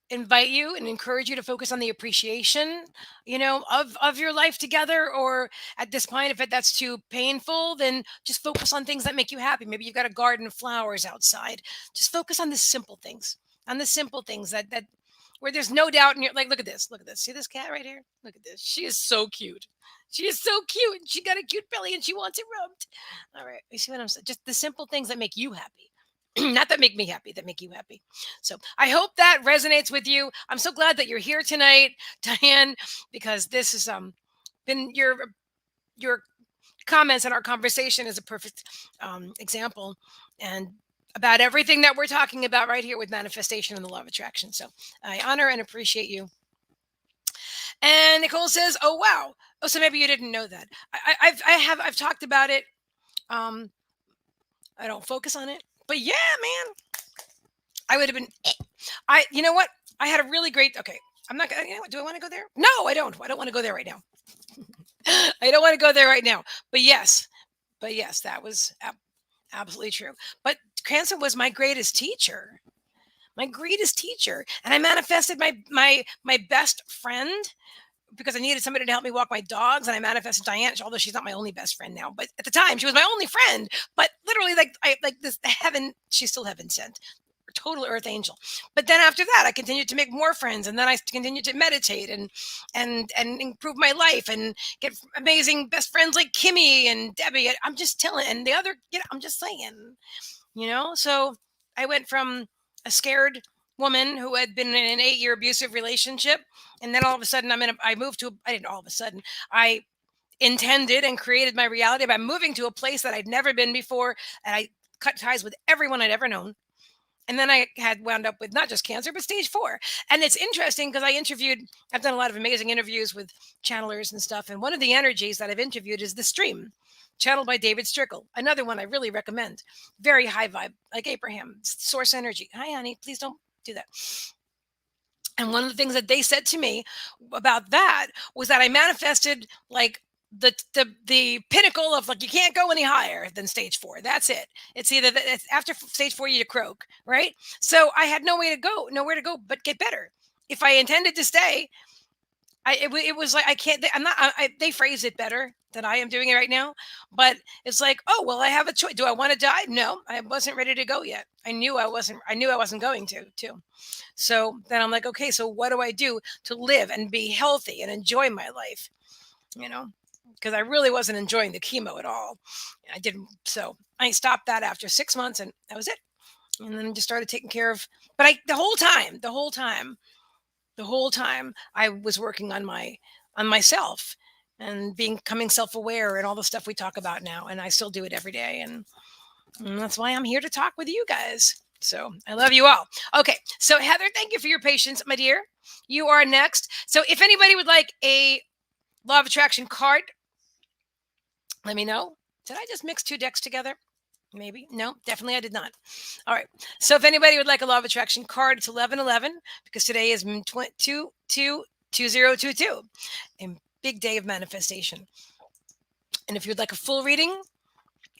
invite you and encourage you to focus on the appreciation, of your life together. Or at this point, if that's too painful, then just focus on things that make you happy. Maybe you've got a garden of flowers outside. Just focus on the simple things, that where there's no doubt in your, like, look at this, see this cat right here, look at this, she is so cute. She is so cute, and she got a cute belly, and she wants it rubbed. All right, you see what I'm saying? Just the simple things that make you happy. Not that make me happy, that make you happy. So I hope that resonates with you. I'm so glad that you're here tonight, Diane, because this has been your comments, and our conversation is a perfect example, and about everything that we're talking about right here with manifestation and the law of attraction. So I honor and appreciate you. And Nicole says, "Oh wow, oh, so maybe you didn't know that. I've talked about it. Um, I don't focus on it, but yeah, man, I would have been. You know what? I had a really great. Okay, I'm not gonna. Do I want to go there? No, I don't. I don't want to go there right now. I don't want to go there right now. But yes, that was absolutely true. But cancer was my greatest teacher. My greatest teacher, and I manifested my best friend, because I needed somebody to help me walk my dogs, and I manifested Diane, although she's not my only best friend now, but at the time she was my only friend. But literally, like this heaven, she's still heaven sent, total earth angel. But then after that, I continued to make more friends, and then I continued to meditate and improve my life, and get amazing best friends like Kimmy and Debbie. I'm just telling, and the other, I'm just saying, So I went from a scared woman who had been in an 8-year abusive relationship, and then all of a sudden I moved to, I didn't all of a sudden, I intended and created my reality by moving to a place that I'd never been before, and I cut ties with everyone I'd ever known. And then I had wound up with not just cancer, but stage 4. And it's interesting because I've done a lot of amazing interviews with channelers and stuff. And one of the energies that I've interviewed is the stream, channeled by David Strickle. Another one I really recommend. Very high vibe, like Abraham, source energy. Hi, honey, please don't do that. And one of the things that they said to me about that was that I manifested like the pinnacle of, like, you can't go any higher than stage 4. That's it. It's either it's after stage 4 you croak, right? So I had nowhere to go but get better. If I intended to stay, it was like, I can't. I'm not. They phrase it better than I am doing it right now, but it's like, oh well, I have a choice. Do I want to die? No, I wasn't ready to go yet. I knew I wasn't. I knew I wasn't going to too. So then I'm like, okay, so what do I do to live and be healthy and enjoy my life? Because I really wasn't enjoying the chemo at all. I didn't. So I stopped that after 6 months, and that was it. And then just started taking care of. But the whole time I was working on myself, and becoming self-aware, and all the stuff we talk about now, and I still do it every day, and that's why I'm here to talk with you guys. So I love you all. Okay, so Heather, thank you for your patience, my dear. You are next. So if anybody would like a law of attraction card, let me know. Did I just mix 2 decks together? Maybe. No, definitely I did not. All right. So if anybody would like a law of attraction card, it's 1111, because today is 2022, a big day of manifestation. And if you'd like a full reading,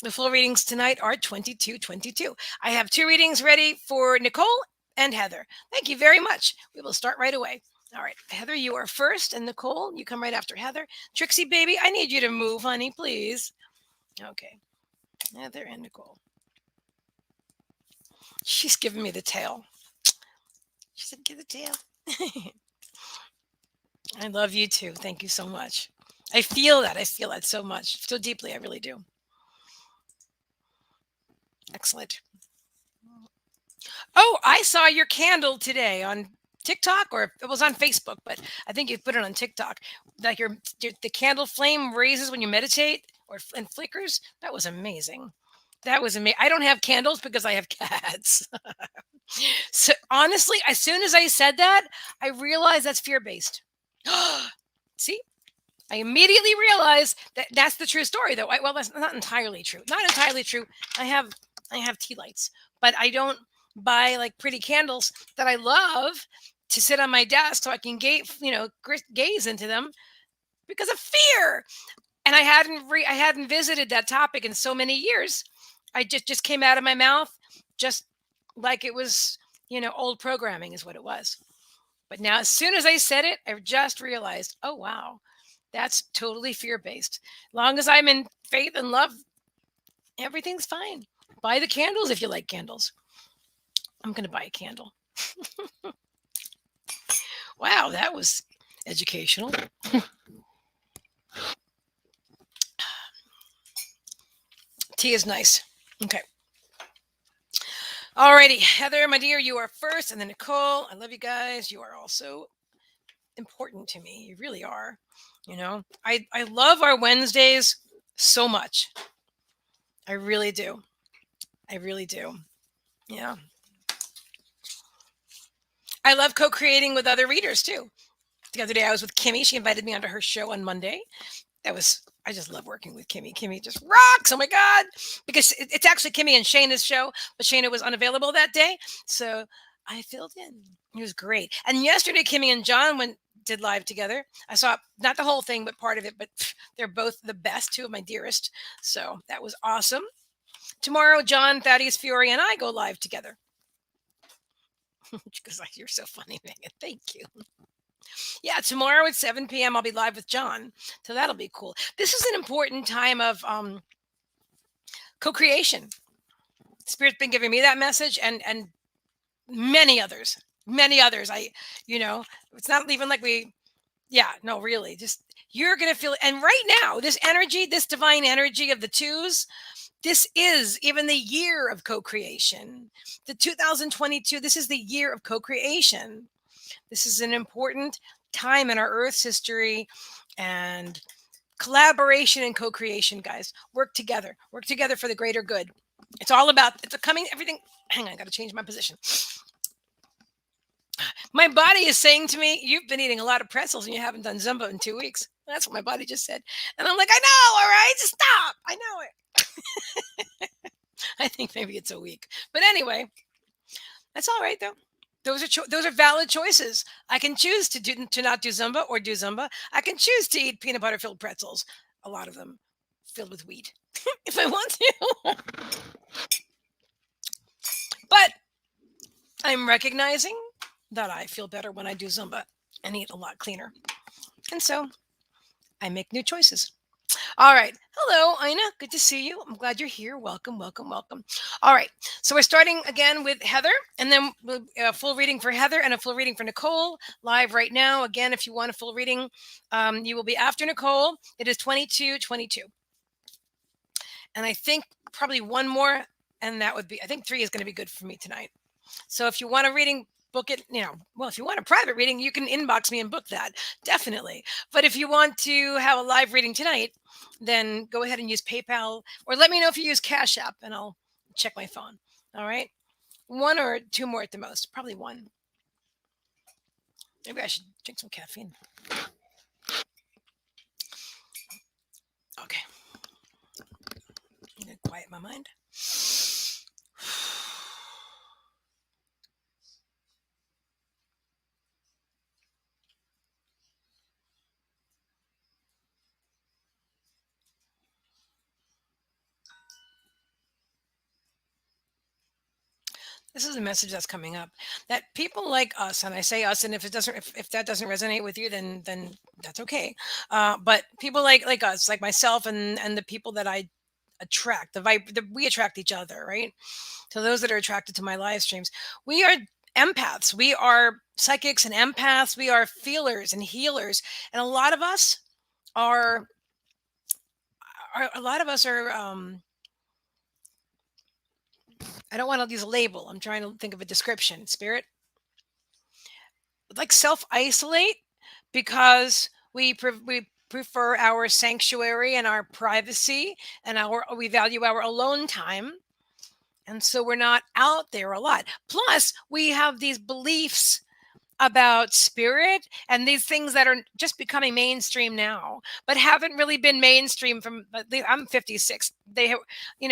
the full readings tonight are 2222. I have 2 readings ready for Nicole and Heather. Thank you very much. We will start right away. All right, Heather, you are first, and Nicole, you come right after Heather. Trixie, baby, I need you to move, honey, please. Okay. Heather and Nicole. She's giving me the tail. She said, give the tail. I love you too. Thank you so much. I feel that. I feel that so much, so deeply. I really do. Excellent. Oh, I saw your candle today on TikTok, or it was on Facebook, but I think you put it on TikTok. Like the candle flame raises when you meditate, and flickers. That was amazing. That was amazing. I don't have candles because I have cats. So honestly, as soon as I said that, I realized that's fear based. See, I immediately realized that that's the true story, though. Well, that's not entirely true. Not entirely true. I have I have tea lights, but I don't buy like pretty candles that I love to sit on my desk so I can gaze into them because of fear. And I hadn't visited that topic in so many years. I just came out of my mouth just like it was, old programming is what it was. But now, as soon as I said it, I just realized, oh, wow, that's totally fear based. Long as I'm in faith and love, everything's fine. Buy the candles if you like candles. I'm going to buy a candle. Wow, that was educational. Tea is nice. Okay. Alrighty, Heather, my dear, you are first, and then Nicole. I love you guys. You are also important to me. You really are. I love our Wednesdays so much. I really do. I really do. Yeah. I love co-creating with other readers too. The other day I was with Kimmy. She invited me onto her show on Monday. I just love working with Kimmy. Kimmy just rocks. Oh my God. Because it's actually Kimmy and Shayna's show, but Shayna was unavailable that day. So I filled in. It was great. And yesterday, Kimmy and John did live together. I saw not the whole thing, but part of it, but they're both the best, two of my dearest. So that was awesome. Tomorrow, John, Thaddeus Fury, and I go live together. Because you're so funny, Megan. Thank you. Yeah, tomorrow at 7 p.m. I'll be live with John. So that'll be cool. This is an important time of co-creation. Spirit's been giving me that message and many others. Many others. It's not even like yeah, no, really. Just you're gonna feel it. And right now, this energy, this divine energy of the twos, this is even the year of co-creation. The 2022, this is the year of co-creation. This is an important time in our Earth's history, and collaboration and co-creation, guys. Work together. Work together for the greater good. It's all about everything. Hang on, I got to change my position. My body is saying to me, you've been eating a lot of pretzels and you haven't done Zumba in 2 weeks. That's what my body just said. And I'm like, I know, all right, just stop. I know it. I think maybe it's a week. But anyway, that's all right, though. Those are valid choices. I can choose to not do Zumba or do Zumba. I can choose to eat peanut butter filled pretzels, a lot of them filled with wheat, if I want to. But I'm recognizing that I feel better when I do Zumba and eat a lot cleaner. And so I make new choices. All right. Hello, Ina. Good to see you. I'm glad you're here. Welcome, welcome, welcome. All right. So we're starting again with Heather, and then a full reading for Heather and a full reading for Nicole live right now. Again, if you want a full reading, you will be after Nicole. It is 22:22. And I think probably one more, and I think 3 is going to be good for me tonight. So if you want a reading, book it. If you want a private reading, you can inbox me and book that. Definitely. But if you want to have a live reading tonight, then go ahead and use PayPal, or let me know if you use Cashapp and I'll check my phone. All right. 1 or 2 more at the most. Probably 1. Maybe I should drink some caffeine. Okay. I'm going to quiet my mind. This is a message that's coming up, that people like us, and I say us, and if that doesn't resonate with you, then that's okay. But people like us, like myself, and the people that I attract, we attract each other, right? So those that are attracted to my live streams, we are empaths, we are psychics and empaths, we are feelers and healers, and a lot of us are, a lot of us are, I don't want to use a label. I'm trying to think of a description. Spirit, like self isolate because we prefer our sanctuary and our privacy, and we value our alone time, and so we're not out there a lot. Plus, we have these beliefs about spirit and these things that are just becoming mainstream now, but haven't really been mainstream from. I'm 56.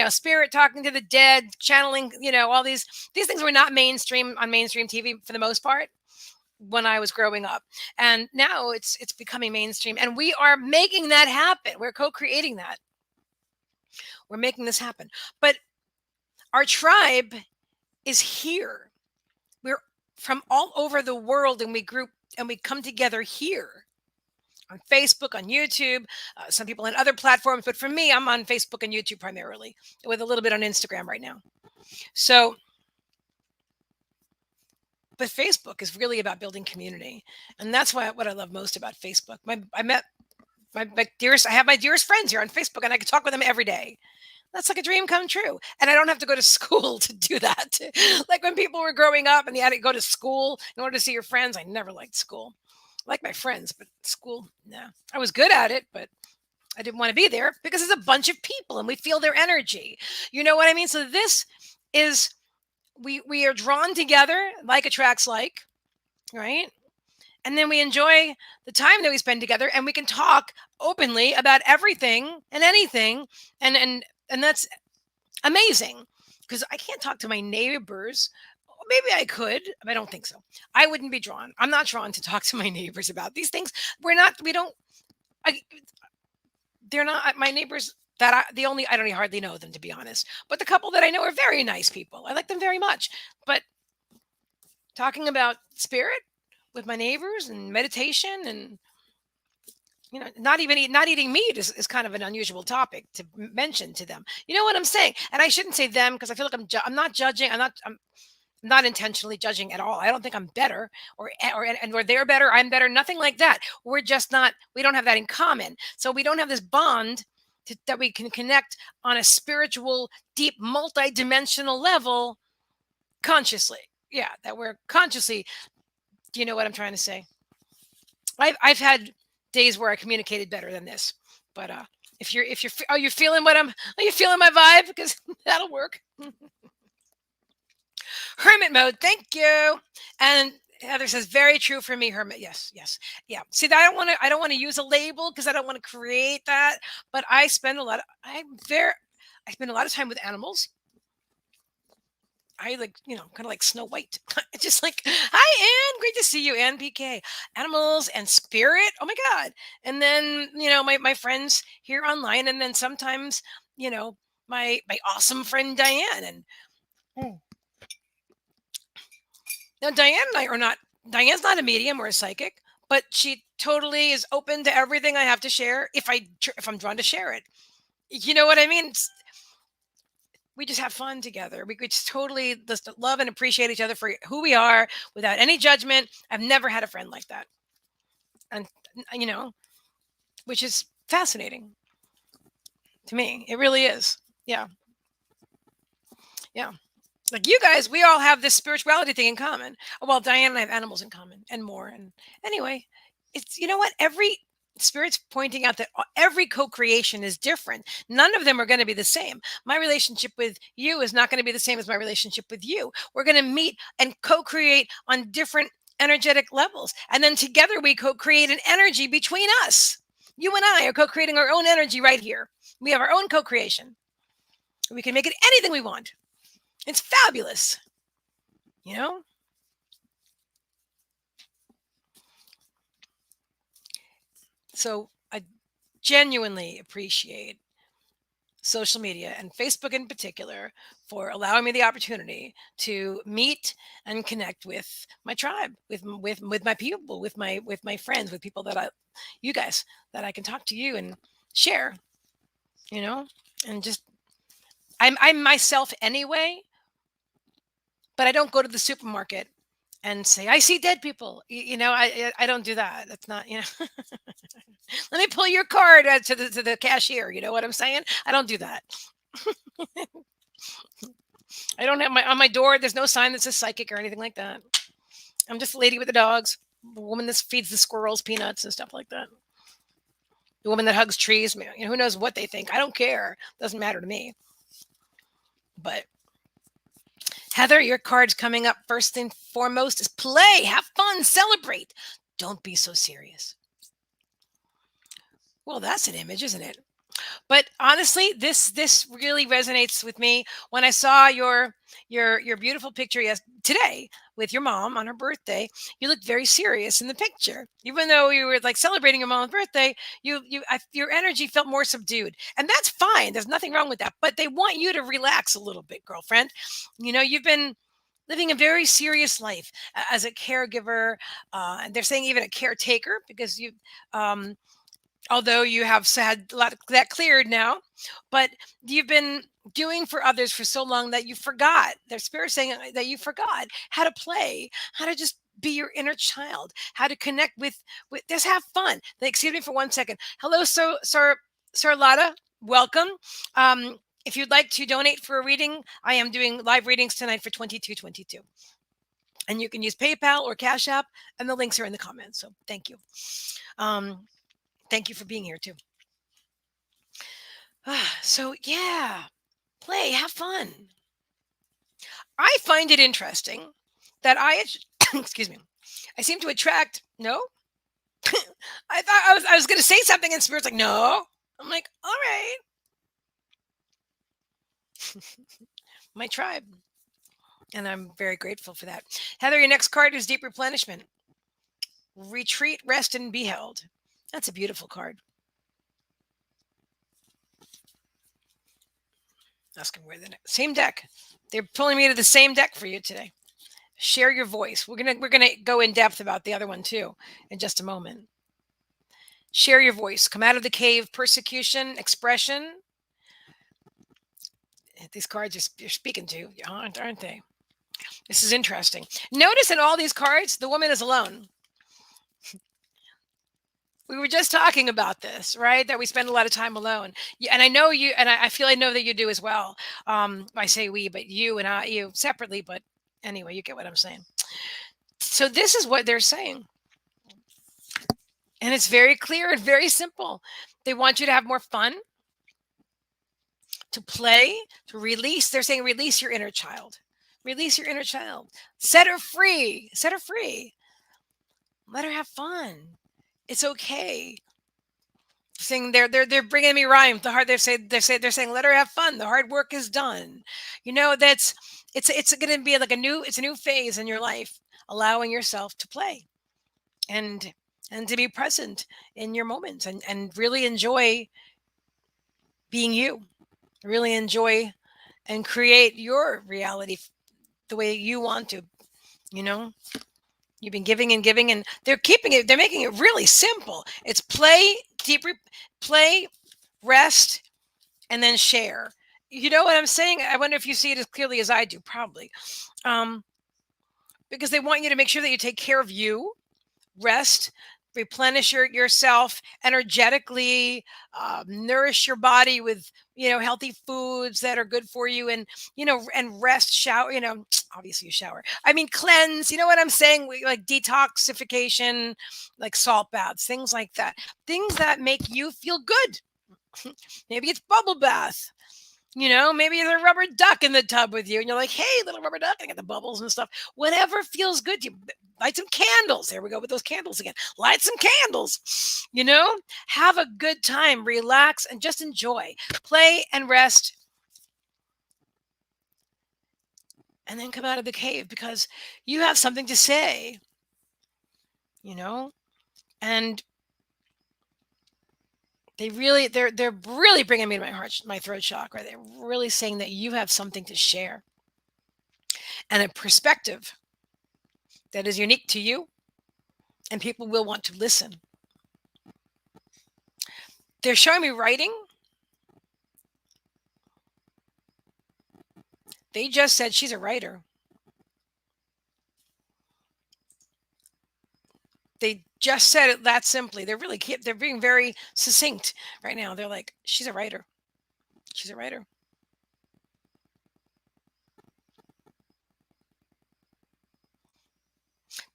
Spirit, talking to the dead, channeling. All these things were not mainstream on mainstream TV for the most part when I was growing up, and now it's becoming mainstream, and we are making that happen. We're co-creating that. We're making this happen, but our tribe is here. We're from all over the world, and we group and we come together here on Facebook, on YouTube, some people on other platforms. But for me, I'm on Facebook and YouTube primarily, with a little bit on Instagram right now. So, but Facebook is really about building community, and that's what I love most about Facebook. My dearest, I have my dearest friends here on Facebook, and I can talk with them every day. That's like a dream come true. And I don't have to go to school to do that. Like when people were growing up and you had to go to school in order to see your friends, I never liked school. I like my friends, but school, no. I was good at it, but I didn't want to be there because it's a bunch of people and we feel their energy. You know what I mean? So this is, we are drawn together, like attracts like, right? And then we enjoy the time that we spend together, and we can talk openly about everything and anything, and that's amazing, because I can't talk to my neighbors. Maybe I could, but I don't think so. I wouldn't be drawn. I'm not drawn to talk to my neighbors about these things. We don't, I, they're not my neighbors that I don't even hardly know them, to be honest. But the couple that I know are very nice people. I like them very much. But talking about spirit with my neighbors and meditation and not eating meat is kind of an unusual topic to mention to them. You know what I'm saying? And I shouldn't say them because I feel like I'm not judging. I'm not intentionally judging at all. I don't think I'm better or they're better. I'm better. Nothing like that. We're just not. We don't have that in common. So we don't have this bond that we can connect on a spiritual, deep, multi-dimensional level consciously. Yeah, that we're consciously. Do you know what I'm trying to say? I've had days where I communicated better than this, but if you're are you feeling are you feeling my vibe? Because that'll work. Hermit mode, thank you. And Heather says very true for me, hermit. Yes, yes, yeah. See, I don't want to use a label because I don't want to create that. But I spend a lot of time with animals. I like, kind of like Snow White. Just like, hi, Anne. Great to see you, Anne PK. Animals and spirit. Oh my God. And then, my friends here online. And then sometimes, my awesome friend Diane. And Mm. Now Diane and I are not, Diane's not a medium or a psychic, but she totally is open to everything I have to share if I'm drawn to share it. You know what I mean? We just have fun together. We just totally just love and appreciate each other for who we are without any judgment. I've never had a friend like that. And, you know, which is fascinating to me. It really is. Yeah. Yeah. Like you guys, we all have this spirituality thing in common. Well, Diane and I have animals in common and more. And anyway, it's, you know what? Every spirit's pointing out that every co-creation is different. None of them are going to be the same. My relationship with you is not going to be the same as my relationship with you. We're going to meet and co-create on different energetic levels. And then together we co-create an energy between us. You and I are co-creating our own energy right here. We have our own co-creation. We can make it anything we want. It's fabulous. You know? So I genuinely appreciate social media and Facebook in particular for allowing me the opportunity to meet and connect with my tribe, with my people, with my friends, with people you guys, that I can talk to you and share, you know, and just I'm myself anyway, but I don't go to the supermarket and say, "I see dead people." I don't do that. That's not, Let me pull your card to the cashier. You know what I'm saying? I don't do that. I don't have my on my door. There's no sign that says psychic or anything like that. I'm just a lady with the dogs, the woman that feeds the squirrels peanuts and stuff like that. The woman that hugs trees. Who knows what they think? I don't care. Doesn't matter to me. But Heather, your card's coming up. First and foremost is play, have fun, celebrate. Don't be so serious. Well, that's an image, isn't it? But honestly, this really resonates with me. When I saw your beautiful picture today with your mom on her birthday, you looked very serious in the picture. Even though you were like celebrating your mom's birthday, your energy felt more subdued, and that's fine. There's nothing wrong with that. But they want you to relax a little bit, girlfriend. You've been living a very serious life as a caregiver, and they're saying even a caretaker because um, although you have had a lot of that cleared now, but you've been doing for others for so long that you forgot. Their spirit saying that you forgot how to play, how to just be your inner child, how to connect with just have fun. Excuse me for 1 second. Hello, Sir Lotta. Welcome. If you'd like to donate for a reading, I am doing live readings tonight for 2222. And you can use PayPal or Cash App, and the links are in the comments. So thank you. Um, Thank you for being here too. So yeah, play, have fun. I find it interesting that excuse me, I seem to attract. No, I thought I was going to say something, and spirit's like, no. I'm like, all right, my tribe, and I'm very grateful for that. Heather, your next card is deep replenishment, retreat, rest, and be held. That's a beautiful card. Asking where the same deck. They're pulling me to the same deck for you today. Share your voice. We're gonna go in depth about the other one too in just a moment. Share your voice. Come out of the cave. Persecution, expression. These cards you're speaking to, aren't they? This is interesting. Notice in all these cards, the woman is alone. We were just talking about this, right? That we spend a lot of time alone. And I know you, and I feel I know that you do as well. I say we, but you separately. But anyway, you get what I'm saying. So this is what they're saying. And it's very clear and very simple. They want you to have more fun, to play, to release. They're saying release your inner child. Release your inner child. Set her free. Set her free. Let her have fun. It's okay. Saying they're bringing me rhymes. The hard they're saying let her have fun. The hard work is done. That's it's going to be like a new phase in your life, allowing yourself to play and to be present in your moments and really enjoy being you. Really enjoy and create your reality the way you want to. You know, you've been giving and giving, and they're making it really simple. It's play, play, rest, and then share. You know what I'm saying? I wonder if you see it as clearly as I do, probably. Um, because they want you to make sure that you take care of you, rest, replenish yourself energetically, nourish your body with healthy foods that are good for you, and and rest, shower. Obviously you shower. I mean cleanse. You know what I'm saying? Like detoxification, like salt baths, things like that. Things that make you feel good. Maybe it's bubble bath. Maybe there's a rubber duck in the tub with you, and you're like, "Hey, little rubber duck!" I got the bubbles and stuff. Whatever feels good to you. Light some candles. There we go with those candles again. Light some candles. Have a good time. Relax and just enjoy. Play and rest, and then come out of the cave because you have something to say. And they're really bringing me to my throat chakra. They're really saying that you have something to share and a perspective that is unique to you, and people will want to listen. They're showing me writing. They just said she's a writer. they just said it that simply. They're being very succinct right now. They're like, she's a writer. She's a writer.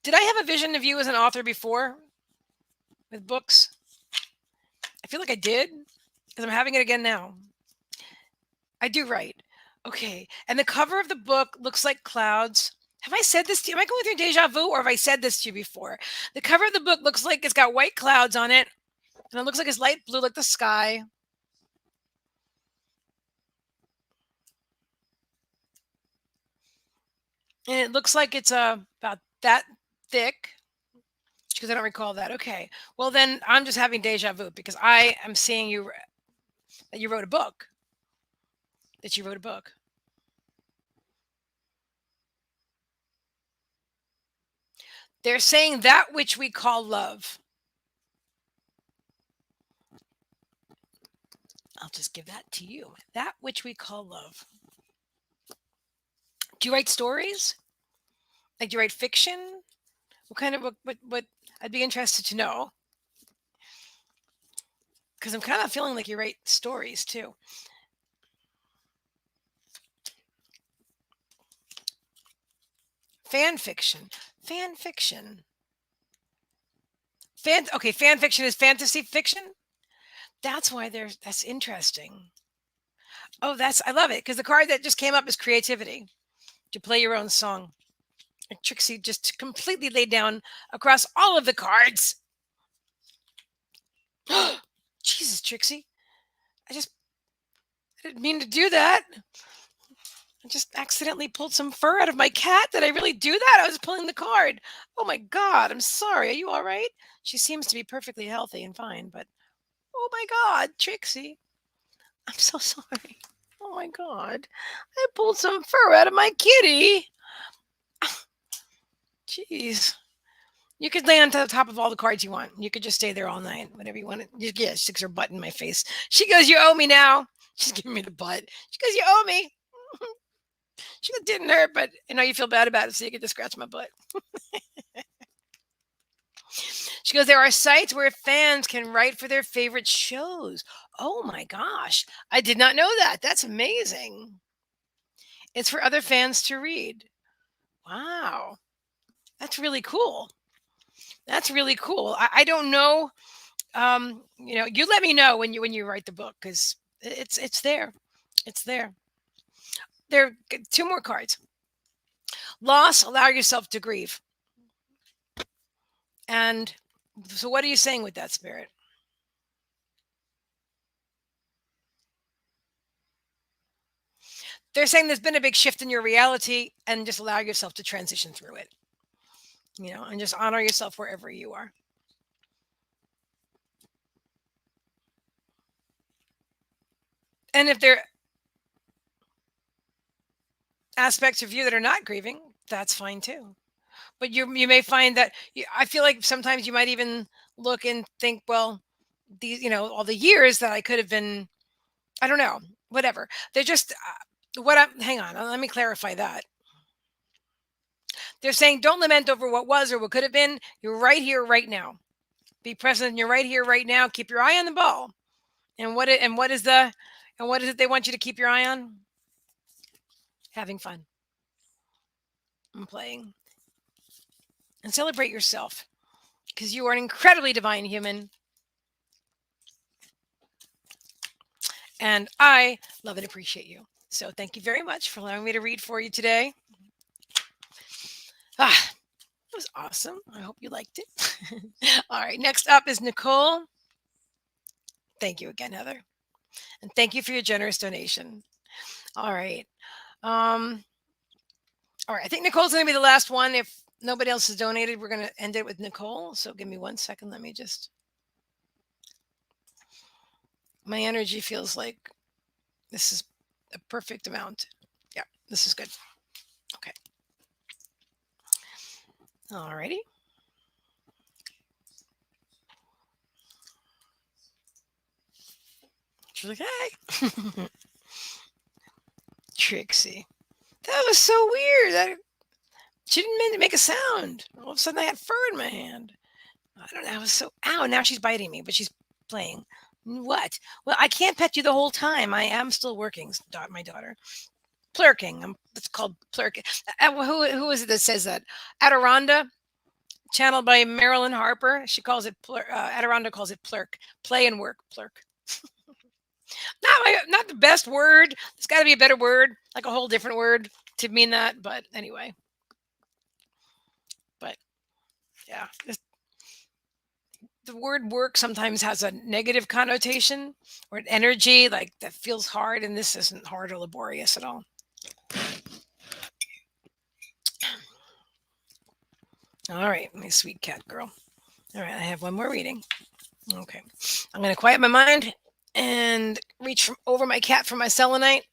Did I have a vision of you as an author before with books? I feel like I did because I'm having it again now. I do write. Okay. And the cover of the book looks like clouds. Have I said this to you? Am I going through deja vu or have I said this to you before? The cover of the book looks like it's got white clouds on it and it looks like it's light blue like the sky. And it looks like it's about that thick because I don't recall that. Okay. Well, then I'm just having deja vu because I am seeing that you wrote a book. That you wrote a book. They're saying that which we call love. I'll just give that to you. That which we call love. Do you write stories? Like, do you write fiction? What kind of what I'd be interested to know because I'm kind of feeling like you write stories too. Fan fiction. Fan fiction. Fan fiction is fantasy fiction. That's why that's interesting. Oh, I love it because the card that just came up is creativity. To play your own song. And Trixie just completely laid down across all of the cards. Jesus, Trixie. I didn't mean to do that. I just accidentally pulled some fur out of my cat. Did I really do that? I was pulling the card. Oh my God. I'm sorry. Are you all right? She seems to be perfectly healthy and fine, but oh my God, Trixie. I'm so sorry. Oh my God. I pulled some fur out of my kitty. Jeez. You could lay on the top of all the cards you want. You could just stay there all night, whatever you want. Yeah, she sticks her butt in my face. She goes, "You owe me now." She's giving me the butt. She goes, "You owe me." She goes, "Didn't hurt, but you feel bad about it, so you get to scratch my butt." She goes, "There are sites where fans can write for their favorite shows." Oh my gosh. I did not know that. That's amazing. It's for other fans to read. Wow. That's really cool. That's really cool. I don't know. You let me know when you write the book because it's there. It's there. Two more cards. Loss, allow yourself to grieve. And so what are you saying with that, Spirit? They're saying there's been a big shift in your reality and just allow yourself to transition through it. And just honor yourself wherever you are. And if there are aspects of you that are not grieving, that's fine too. But you may find that I feel like sometimes you might even look and think, well, these all the years that I could have been, I don't know, whatever. They're just hang on, let me clarify that. They're saying don't lament over what was or what could have been. You're right here, right now. Be present. You're right here, right now. Keep your eye on the ball. And what is it they want you to keep your eye on? Having fun and playing and celebrate yourself because you are an incredibly divine human. And I love and appreciate you. So thank you very much for allowing me to read for you today. It was awesome. I hope you liked it. All right. Next up is Nicole. Thank you again, Heather. And thank you for your generous donation. All right. All right. I think Nicole's going to be the last one. If nobody else has donated, we're going to end it with Nicole. So give me 1 second. Let me just. My energy feels like this is a perfect amount. Yeah, this is good. Okay. All righty. She's like, hey. Trixie. That was so weird. She didn't mean to make a sound. All of a sudden, I had fur in my hand. I don't know. I was so ow. Now she's biting me, but she's playing. What? Well, I can't pet you the whole time. I am still working, my daughter. Plurking. It's called plurking. Who is it that says that? Adironda, channeled by Marilyn Harper. She calls it Adironda calls it plurk. Play and work. Plurk. Not the best word. There's got to be a better word, like a whole different word to mean that. But anyway, but yeah, the word work sometimes has a negative connotation or an energy like that feels hard, and this isn't hard or laborious at all. All right, my sweet cat girl. All right, I have one more reading. Okay, I'm going to quiet my mind and reach over my cat for my selenite.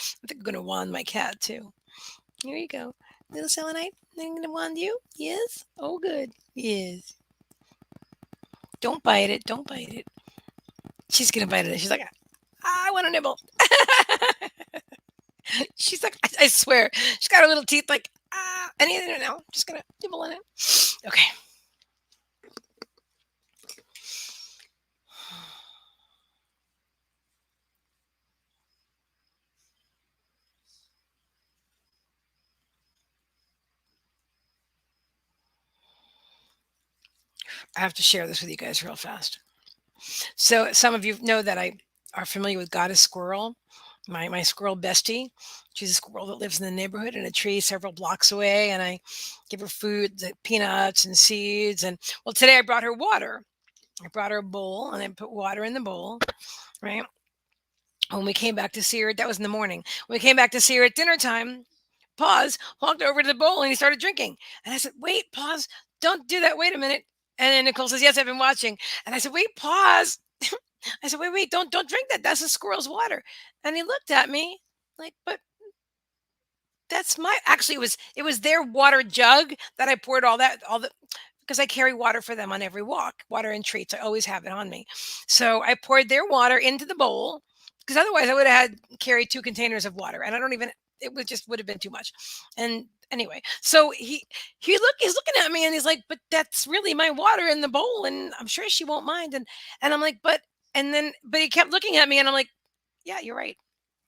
I think I'm going to wand my cat too. Here you go, little selenite. I'm going to wand you. Yes. Oh, good. Yes. Don't bite it. Don't bite it. She's going to bite it. She's like, I want to nibble. She's like, I swear, she's got her little teeth like, anything now. Just gonna nibble on it. Okay. I have to share this with you guys real fast. So some of you know that I are familiar with Goddess Squirrel, my squirrel bestie. She's a squirrel that lives in the neighborhood in a tree several blocks away, and I give her food, like peanuts and seeds. And well, today I brought her water. I brought her a bowl, and I put water in the bowl, right? When we came back to see her, that was in the morning. When we came back to see her at dinner time, Pause walked over to the bowl and he started drinking. And I said, Wait, pause, don't do that. Wait a minute. And then Nicole says, Yes, I've been watching. And I said, Wait, pause. I said, Wait, don't drink that. That's a squirrel's water. And he looked at me like, But that's my actually it was their water jug that I poured all the because I carry water for them on every walk, water and treats. I always have it on me. So I poured their water into the bowl because otherwise I would have had carried 2 containers of water, and I don't even. It would have been too much. And anyway, so he's looking at me and he's like, "But that's really my water in the bowl, and I'm sure she won't mind." And I'm like, but he kept looking at me, and I'm like, "Yeah, you're right.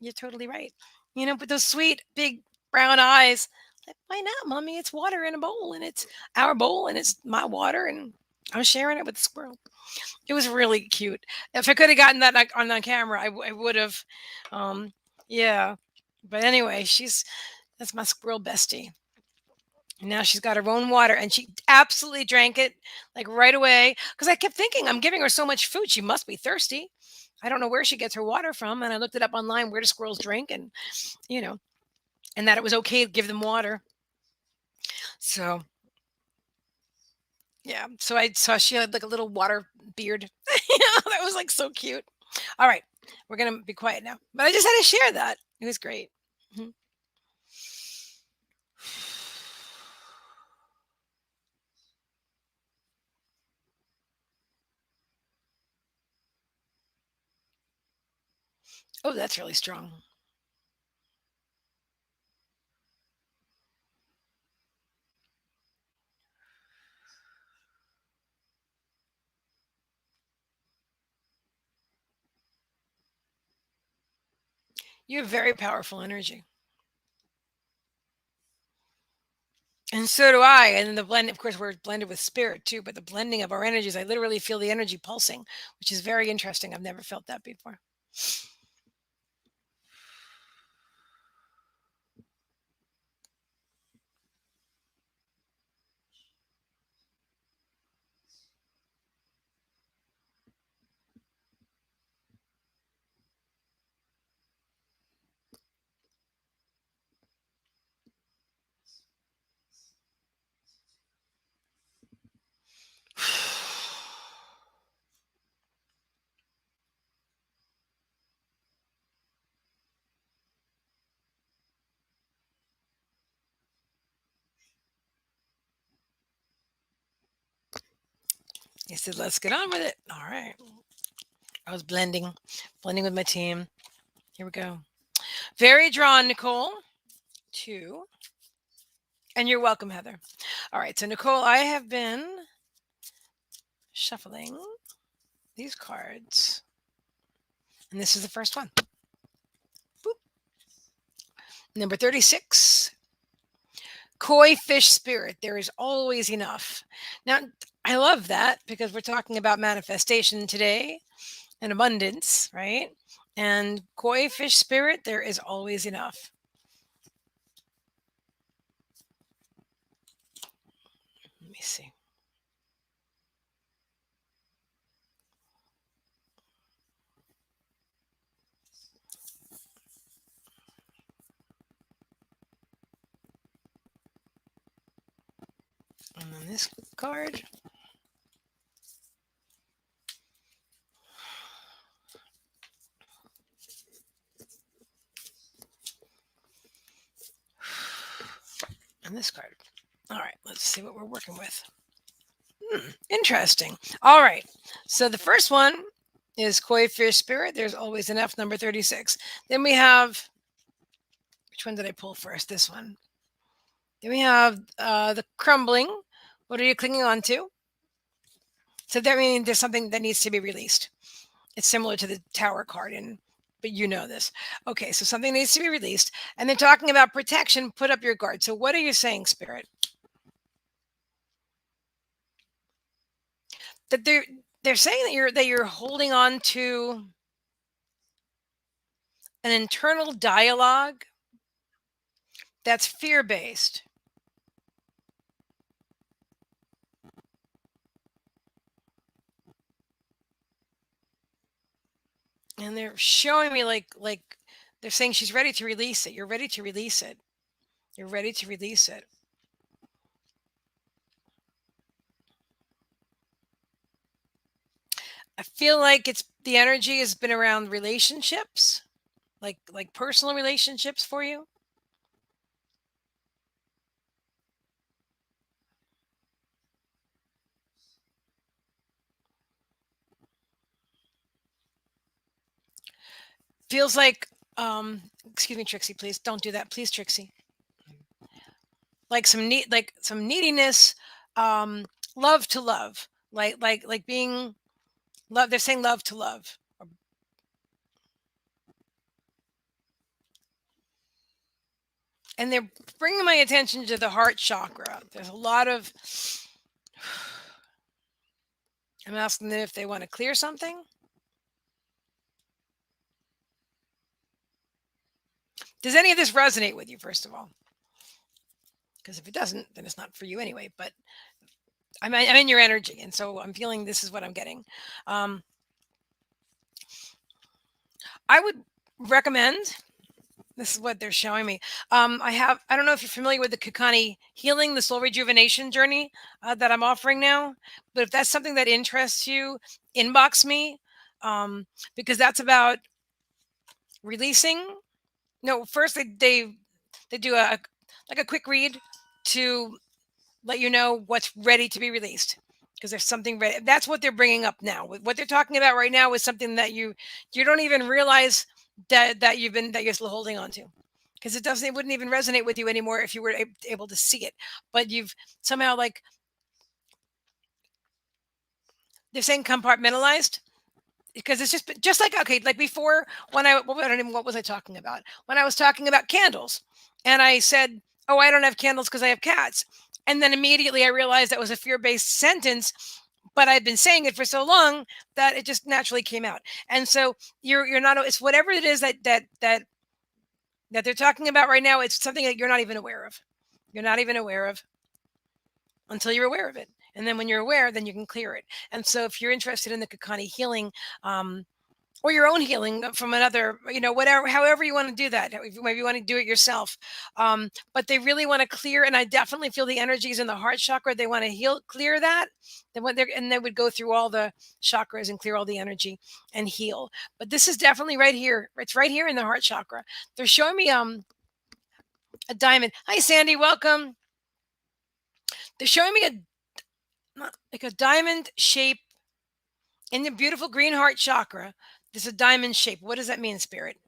You're totally right." But those sweet big brown eyes. Like, why not, mommy? It's water in a bowl, and it's our bowl, and it's my water, and I'm sharing it with the squirrel. It was really cute. If I could have gotten that like, on the camera, I would have. Um, yeah. But anyway, that's my squirrel bestie. And now she's got her own water, and she absolutely drank it like right away. Because I kept thinking, I'm giving her so much food, she must be thirsty. I don't know where she gets her water from, and I looked it up online. Where do squirrels drink? And you know, and that it was okay to give them water. So yeah, so I saw she had like a little water beard. That was like so cute. All right, we're gonna be quiet now, but I just had to share that. It was great. Mhm. Oh, that's really strong. You have very powerful energy, and so do I. And then the blend, of course, we're blended with spirit too. But the blending of our energies, I literally feel the energy pulsing, which is very interesting. I've never felt that before. He said, "Let's get on with it." All right. I was blending with my team. Here we go. Very drawn, Nicole. Two. And you're welcome, Heather. All right. So, Nicole, I have been shuffling these cards. And this is the first one. Boop. Number 36. Koi fish spirit. There is always enough. Now, I love that because we're talking about manifestation today and abundance, right? And koi fish spirit, there is always enough. Let me see. And then this card. And this card. All right, let's see what we're working with. Interesting. All right. So the first one is koi fish spirit. There's always enough, number 36. Then we have, which one did I pull first? This one. Then we have the crumbling. What are you clinging on to? So that means there's something that needs to be released. It's similar to the tower card, but you know this. Okay, so something needs to be released. And then talking about protection, put up your guard. So what are you saying, Spirit? That they're saying that you're holding on to an internal dialogue that's fear-based. And they're showing me like they're saying she's ready to release it. You're ready to release it. You're ready to release it. I feel like it's the energy has been around relationships, like personal relationships for you. Feels like excuse me, Trixie, please don't do that, please, Trixie. Like some neediness, love to love, like being love. They're saying love to love. And they're bringing my attention to the heart chakra. There's a lot of I'm asking them if they want to clear something. Does any of this resonate with you, first of all? Because if it doesn't, then it's not for you anyway. But I'm in your energy, and so I'm feeling this is what I'm getting. I would recommend. This is what they're showing me. I don't know if you're familiar with the Kakani healing, the soul rejuvenation journey that I'm offering now. But if that's something that interests you, inbox me because that's about releasing. No, first they do a like a quick read to let you know what's ready to be released because there's something ready. That's what they're bringing up now. What they're talking about right now is something that you don't even realize that you're still holding on to because it wouldn't even resonate with you anymore if you were able to see it. But you've somehow like they're saying compartmentalized because it's just like okay, like before when I don't even what was I talking about when I was talking about candles and I said, oh, I don't have candles because I have cats, and then immediately I realized that was a fear-based sentence, but I'd been saying it for so long that it just naturally came out. And so you're not, it's whatever it is that they're talking about right now. It's something that you're not even aware of. You're not even aware of until you're aware of it. And then when you're aware, then you can clear it. And so if you're interested in the Kakani healing, or your own healing from another, whatever, however you want to do that, maybe you want to do it yourself. But they really want to clear, and I definitely feel the energies in the heart chakra. They want to clear that. And they would go through all the chakras and clear all the energy and heal. But this is definitely right here. It's right here in the heart chakra. They're showing me a diamond. Hi, Sandy, welcome. They're showing me like a diamond shape in the beautiful green heart chakra. There's a diamond shape. What does that mean, Spirit?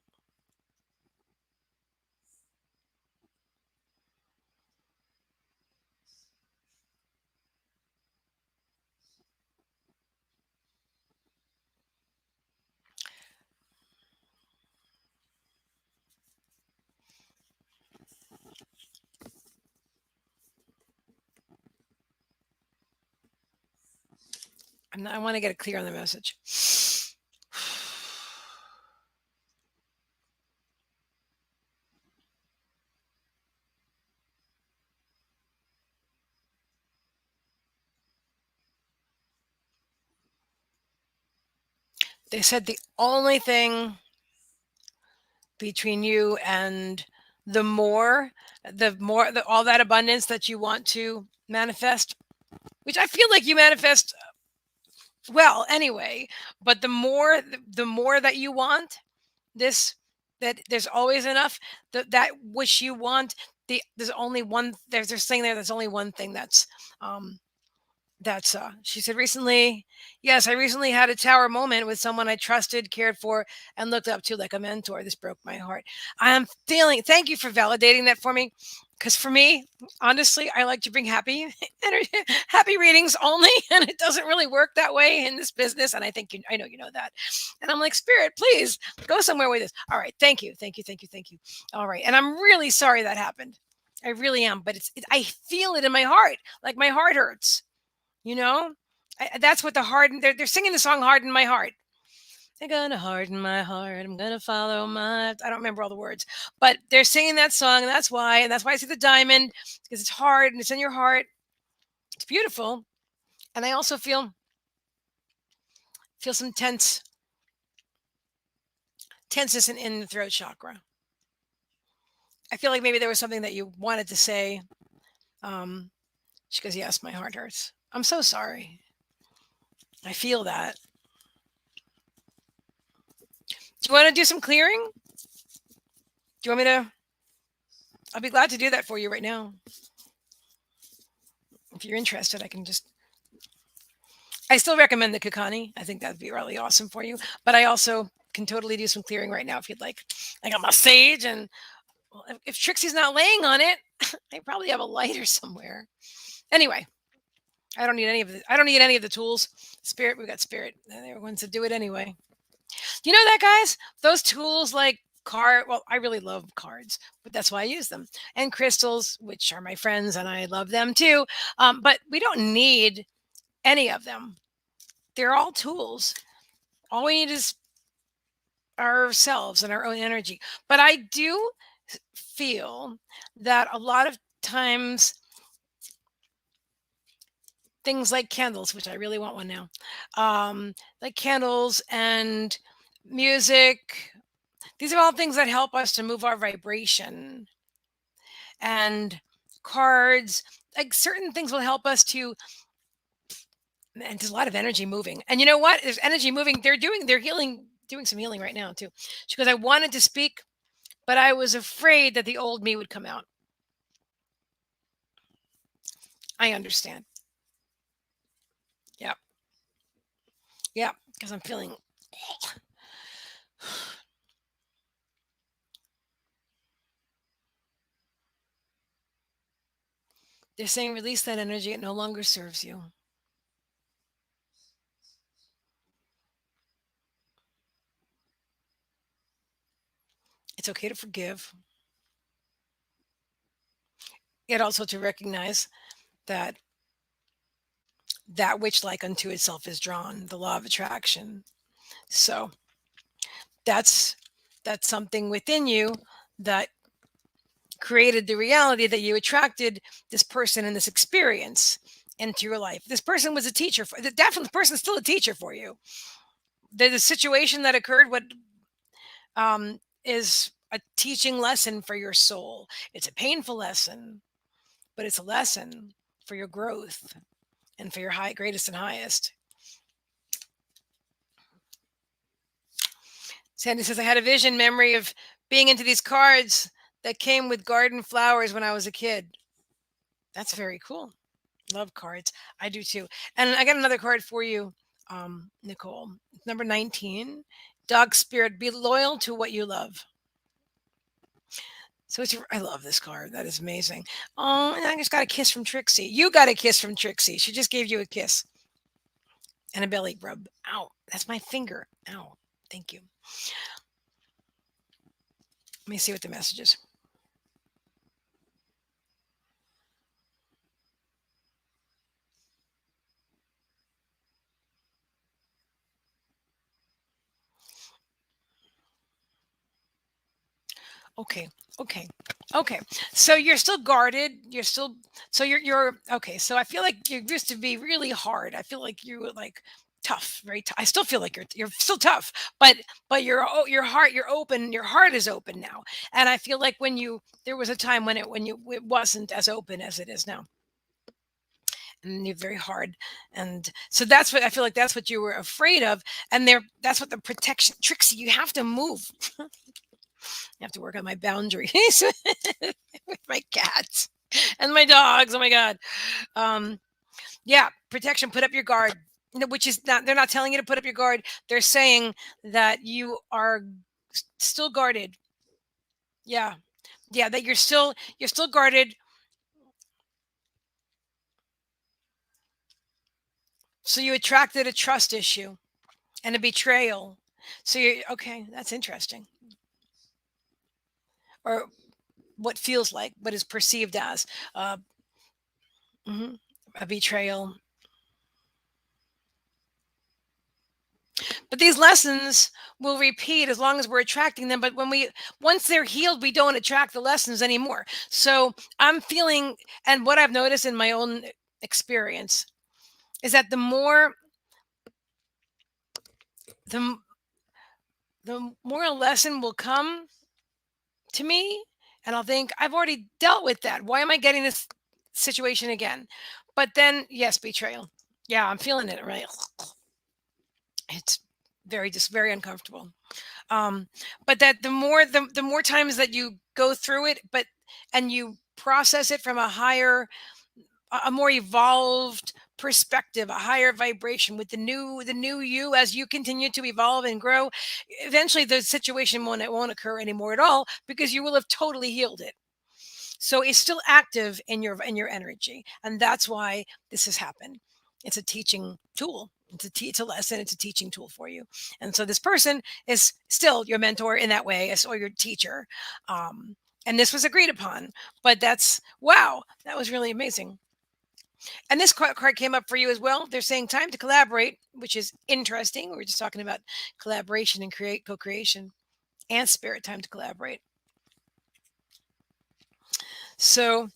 I want to get it clear on the message. They said the only thing between you and the more, all that abundance that you want to manifest, which I feel like you manifest well anyway, but the more that you want this, that there's always enough, that which you want, there's only one, there's saying there's only one thing um that's she said recently, yes, I recently had a tower moment with someone I trusted, cared for, and looked up to like a mentor. This broke my heart. I am feeling, thank you for validating that for me, because for me, honestly, I like to bring happy energy, happy readings only, and it doesn't really work that way in this business, and I think I know you know that. And I'm like, Spirit, please go somewhere with this. All right, thank you, thank you, thank you, thank you. All right, and I'm really sorry that happened. I really am, but I feel it in my heart, like my heart hurts, you know. That's what the heart, they're singing the song "Harden My Heart." They're gonna harden my heart, I'm gonna follow my, I don't remember all the words, but they're singing that song, and that's why I see the diamond, because it's hard and it's in your heart. It's beautiful. And I also feel some tenseness in the throat chakra. I feel like maybe there was something that you wanted to say. um she goes, yes, my heart hurts, I'm so sorry, I feel that. Do you want to do some clearing? Do you want me to? I'll be glad to do that for you right now. If you're interested, I can just, I still recommend the Kakani. I think that'd be really awesome for you. But I also can totally do some clearing right now if you'd like. I got my sage, and well, if Trixie's not laying on it, I probably have a lighter somewhere. Anyway, I don't need any of the tools. Spirit, we've got Spirit. They're ones that do it anyway. Do you know that, guys? Those tools like well, I really love cards, but that's why I use them. And crystals, which are my friends, and I love them too. But we don't need any of them. They're all tools. All we need is ourselves and our own energy. But I do feel that a lot of times things like candles, which I really want one now, like candles and music, these are all things that help us to move our vibration. And cards, like certain things will help us to, and there's a lot of energy moving. And you know what? There's energy moving. They're healing, doing some healing right now too. She goes, I wanted to speak, but I was afraid that the old me would come out. I understand. Yeah. Yeah. Because I'm feeling, they're saying release that energy. It no longer serves you. It's okay to forgive. Yet also to recognize that that which like unto itself is drawn, the law of attraction. So that's something within you that created the reality that you attracted this person and this experience into your life. This person was a teacher for, definitely the person's still a teacher for you. The situation that occurred, what is a teaching lesson for your soul. It's a painful lesson, but it's a lesson for your growth and for your greatest and highest. Sandy says, I had a vision memory of being into these cards that came with garden flowers when I was a kid. That's very cool. Love cards. I do too. And I got another card for you, Nicole. Number 19. Dog spirit, be loyal to what you love. So I love this card. That is amazing. Oh, and I just got a kiss from Trixie. You got a kiss from Trixie. She just gave you a kiss and a belly rub. Ow. That's my finger. Ow. Thank you. Let me see what the message is. Okay. Okay. Okay. So you're still guarded. You're still so you're okay. So I feel like you used to be really hard. I feel like you were like tough, very tough. I still feel like you're still tough, but your heart, you're open. Your heart is open now. And I feel like when you there was a time when it wasn't as open as it is now. And you're very hard. And so that's what I feel like that's what you were afraid of. And that's what the protection tricks you. You have to move. I have to work on my boundaries with my cats and my dogs. Oh my god. Um, yeah, protection. Put up your guard. No, which is not. They're not telling you to put up your guard. They're saying that you are still guarded. Yeah, yeah. That you're still guarded. So you attracted a trust issue and a betrayal. So you're okay. That's interesting. Or what feels like, what is perceived as uh, mhm, a betrayal. But these lessons will repeat as long as we're attracting them. But once they're healed, we don't attract the lessons anymore. So I'm feeling, and what I've noticed in my own experience is that the the more a lesson will come to me, and I'll think I've already dealt with that. Why am I getting this situation again? But then, yes, betrayal. Yeah, I'm feeling it. Right, it's just very uncomfortable. um but that the more times that you go through it, but and you process it from a more evolved perspective, a higher vibration with the new you, as you continue to evolve and grow, eventually the situation won't occur anymore at all, because you will have totally healed it. So it's still active in your energy, and that's why this has happened. It's a teaching tool. It's a lesson. It's a teaching tool for you. And so this person is still your mentor in that way, or your teacher. Um, and this was agreed upon. But that's wow, that was really amazing. And this card came up for you as well. They're saying time to collaborate, which is interesting. We were just talking about collaboration and co-creation, and spirit time to collaborate. So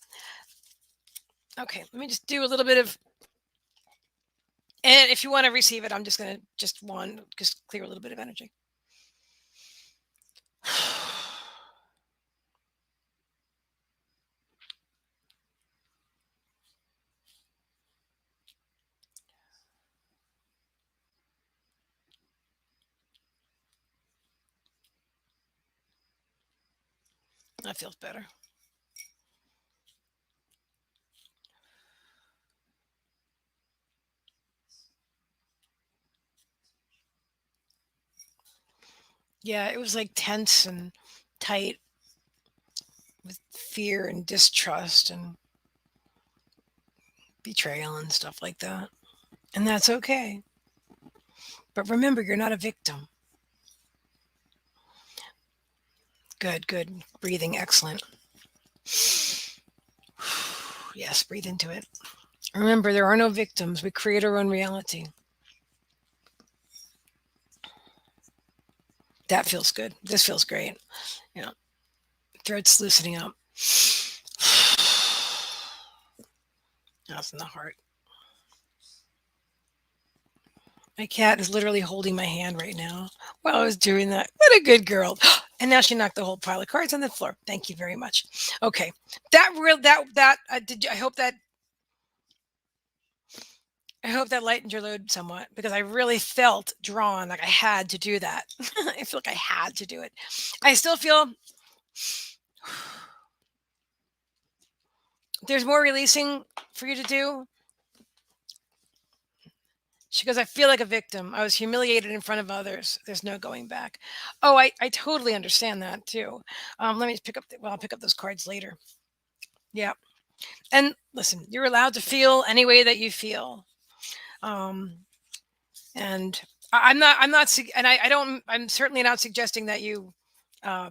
okay, let me just do a little bit of. And if you want to receive it, I'm just going to just clear a little bit of energy. That feels better. Yeah, it was like tense and tight with fear and distrust and betrayal and stuff like that. And that's okay. But remember, you're not a victim. Good, good. Breathing, excellent. Yes, breathe into it. Remember, there are no victims. We create our own reality. That feels good. This feels great. Yeah, throat's loosening up. That's in the heart. My cat is literally holding my hand right now while I was doing that. What a good girl. And now she knocked the whole pile of cards on the floor. Thank you very much. Okay. I hope that lightened your load somewhat, because I really felt drawn, like I had to do that. I feel like I had to do it. I still feel there's more releasing for you to do. She goes, I feel like a victim. I was humiliated in front of others. There's no going back. Oh, I totally understand that too. Let me pick up, I'll pick up those cards later. Yeah. And listen, you're allowed to feel any way that you feel. Um, and I don't, I'm certainly not suggesting that you uh,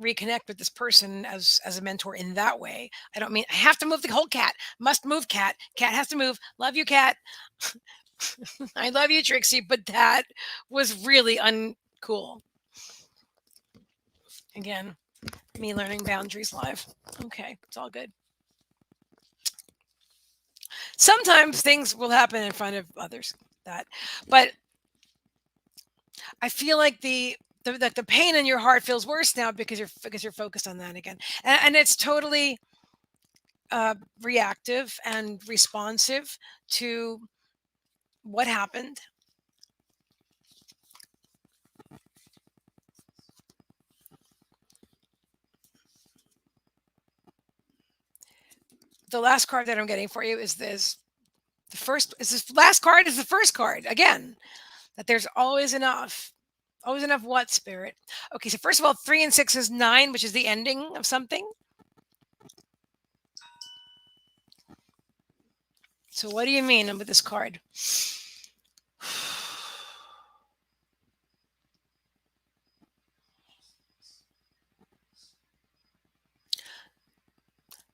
reconnect with this person as a mentor in that way. I don't mean I have to move the whole cat. Must move cat. Cat has to move. Love you, cat. I love you, Trixie, but that was really uncool. Again, me learning boundaries live. Okay, it's all good. Sometimes things will happen in front of others. That, but I feel like the pain in your heart feels worse now because you're focused on that again, and it's totally reactive and responsive to what happened. The last card that I'm getting for you is this. The first is this last card is the first card again. That there's always enough. Always enough what, Spirit? Okay, so first of all, 3 and 6 is 9, which is the ending of something. So what do you mean with this card?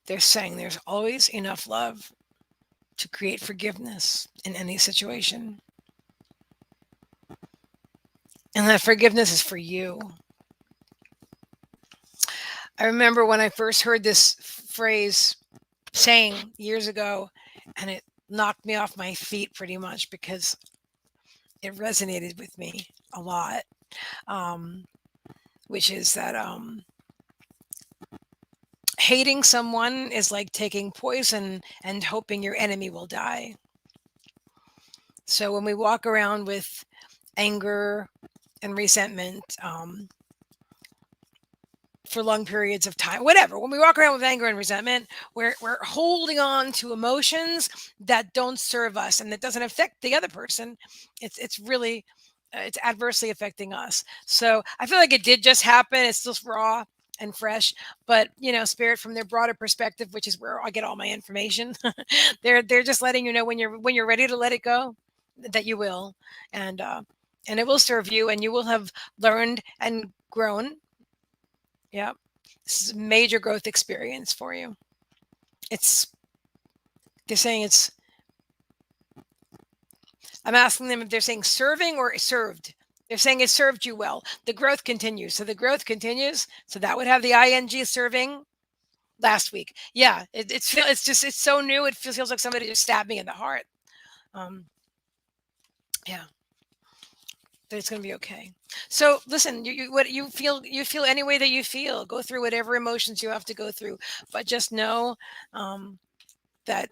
They're saying there's always enough love to create forgiveness in any situation. And that forgiveness is for you. I remember when I first heard this phrase saying years ago, and it knocked me off my feet pretty much because it resonated with me a lot. Um, which is that hating someone is like taking poison and hoping your enemy will die. So when we walk around with anger and resentment, for long periods of time, whatever, when we walk around with anger and resentment, we're holding on to emotions that don't serve us and that doesn't affect the other person. It's really it's adversely affecting us. So I feel like it did just happen. It's still raw and fresh, but spirit from their broader perspective, which is where I get all my information, they're just letting you know when you're ready to let it go, that you will, and and it will serve you, and you will have learned and grown. Yeah. This is a major growth experience for you. It's they're saying it's I'm asking them if they're saying serving or served. They're saying it served you well. The growth continues. So the growth continues. So that would have the ing serving last week. Yeah, it's so new. It feels like somebody just stabbed me in the heart. Um, yeah, but it's going to be okay. So listen, what you feel any way that you feel. Go through whatever emotions you have to go through, but just know that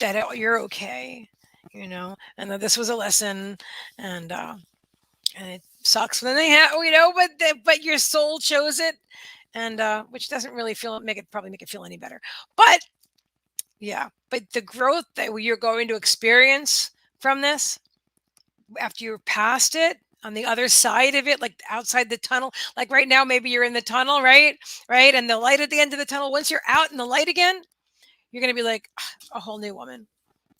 you're okay, and that this was a lesson, and and it sucks when they have, but your soul chose it, and which doesn't really probably make it feel any better, but yeah, but the growth that you're going to experience from this after you're past it, on the other side of it, like outside the tunnel, like right now maybe you're in the tunnel, right, and the light at the end of the tunnel, once you're out in the light again, you're going to be like, "Ah, a whole new woman."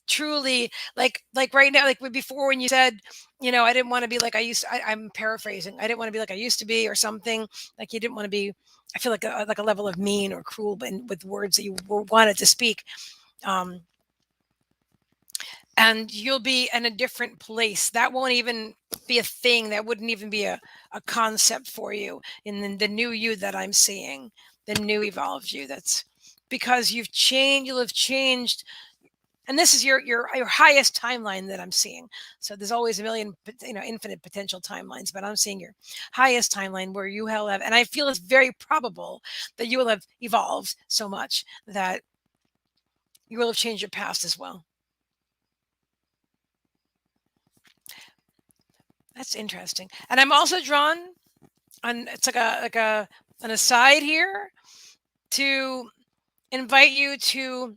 Truly, like right now, like before when you said, I didn't want to be like I used to, I'm paraphrasing, I didn't want to be like I used to be or something, like you didn't want to be, I feel like a level of mean or cruel, but with words that you wanted to speak, um and you'll be in a different place. That won't even be a thing. That wouldn't even be a concept for you in the new you that I'm seeing, the new evolved you. That's because you'll have changed, and this is your highest timeline that I'm seeing. So there's always a million, infinite potential timelines, but I'm seeing your highest timeline where you have, and I feel it's very probable that you will have evolved so much that you will have changed your past as well. That's interesting. And I'm also drawn on, it's like an aside here to invite you to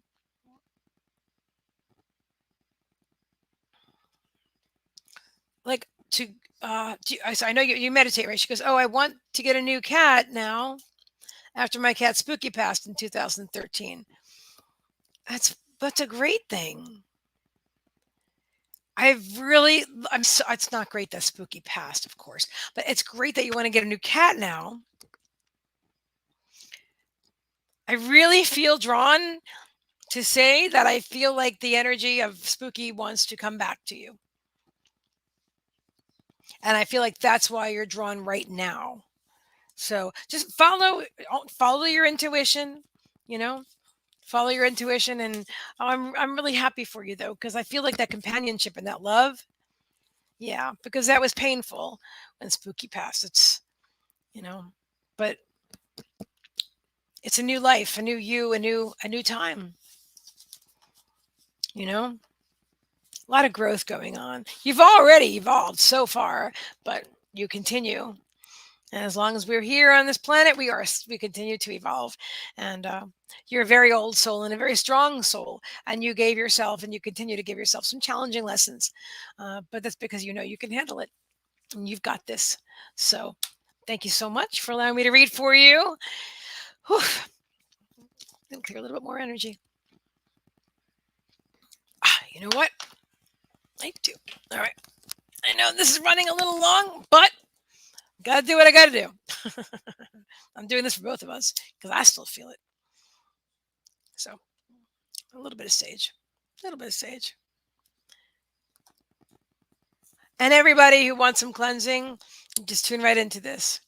like to I know you meditate, right? She goes, "Oh, I want to get a new cat now after my cat Spooky passed in 2013." That's a great thing. I'm so, it's not great that Spooky passed, of course, but it's great that you want to get a new cat now. I really feel drawn to say that I feel like the energy of Spooky wants to come back to you. And I feel like that's why you're drawn right now. So just follow your intuition, you know, follow your intuition. And I'm really happy for you though, because I feel like that companionship and that love. Yeah, because that was painful when Spooky passed. It's, you know, but it's a new life, a new you, a new time, you know? A lot of growth going on. You've already evolved so far, but you continue. And as long as we're here on this planet, we continue to evolve. And you're a very old soul and a very strong soul. And you gave yourself and you continue to give yourself some challenging lessons. But that's because you know you can handle it and you've got this. So thank you so much for allowing me to read for you. Whew. Gonna clear a little bit more energy. You know what? I do. All right. I know this is running a little long, but gotta do what I gotta do. I'm doing this for both of us because I still feel it. So a little bit of sage, a little bit of sage. And everybody who wants some cleansing, just tune right into this.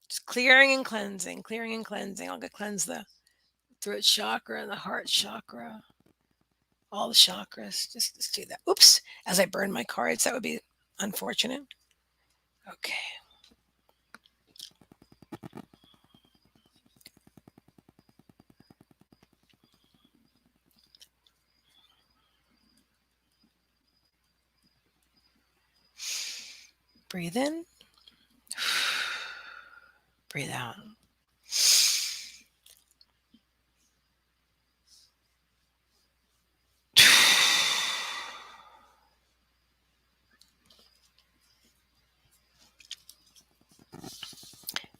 Just clearing and cleansing, clearing and cleansing. I'll get cleanse the throat chakra and the heart chakra, all the chakras. Just do that. Oops, as I burn my cards, that would be unfortunate. Okay. Breathe in, breathe out.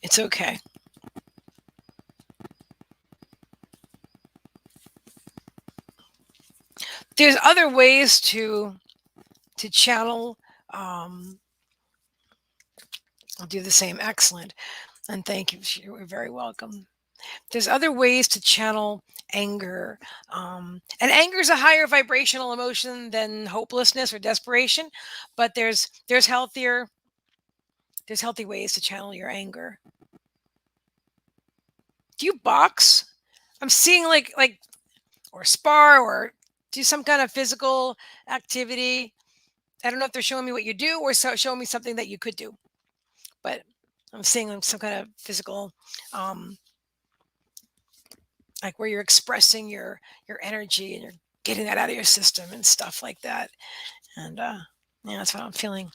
It's okay. There's other ways to channel. I'll do the same. Excellent. And thank you. You're very welcome. There's other ways to channel anger. And anger is a higher vibrational emotion than hopelessness or desperation, but there's healthy ways to channel your anger. Do you box? I'm seeing like or spar or do some kind of physical activity. I don't know if they're showing me what you do or showing me something that you could do, but I'm seeing like some kind of physical, um, like where you're expressing your energy and you're getting that out of your system and stuff like that. And yeah, that's what I'm feeling.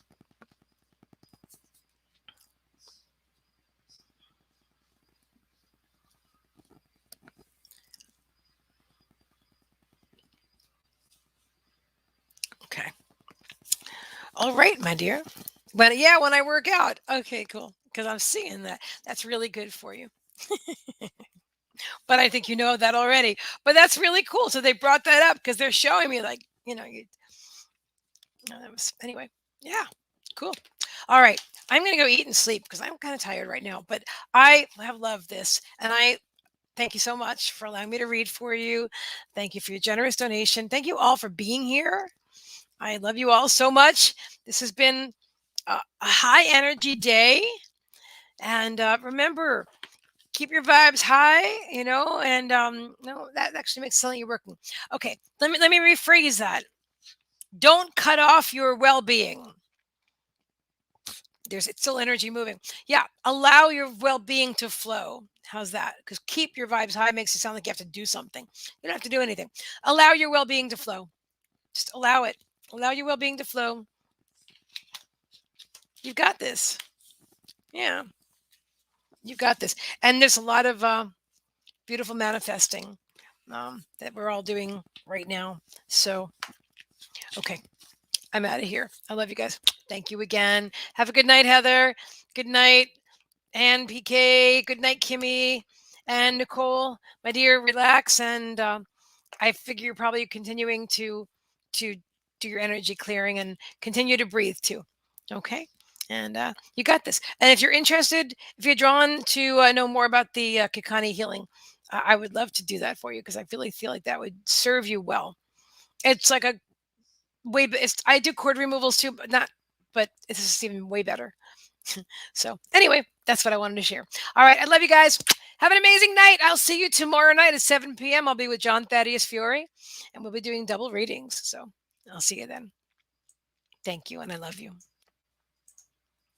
Okay. All right, my dear. But yeah, when I work out. Okay, cool. Because I'm seeing that. That's really good for you. But I think you know that already. But that's really cool. So they brought that up because they're showing me like, that was anyway. Yeah. Cool. All right. I'm gonna go eat and sleep because I'm kind of tired right now. But I have loved this. And I thank you so much for allowing me to read for you. Thank you for your generous donation. Thank you all for being here. I love you all so much. This has been a high energy day. And remember, keep your vibes high, and no, that actually makes something you're working. Okay, let me rephrase that. Don't cut off your well-being. It's still energy moving. Yeah, allow your well-being to flow. How's that? Because keep your vibes high makes it sound like you have to do something. You don't have to do anything. Allow your well-being to flow. Just allow it. Allow your well-being to flow. You've got this. Yeah, you've got this. And there's a lot of beautiful manifesting that we're all doing right now. So, okay, I'm out of here. I love you guys. Thank you again. Have a good night, Heather. Good night, and PK. Good night, Kimmy and Nicole. My dear, relax. And I figure you're probably continuing to do your energy clearing and continue to breathe too. Okay. And you got this. And if you're interested, if you're drawn to know more about the Kikani healing, I would love to do that for you because I really feel like that would serve you well. It's like I do cord removals too, but this is even way better. So anyway, that's what I wanted to share. All right. I love you guys. Have an amazing night. I'll see you tomorrow night at 7 p.m. I'll be with John Thaddeus Fiore, and we'll be doing double readings. So I'll see you then. Thank you. And I love you.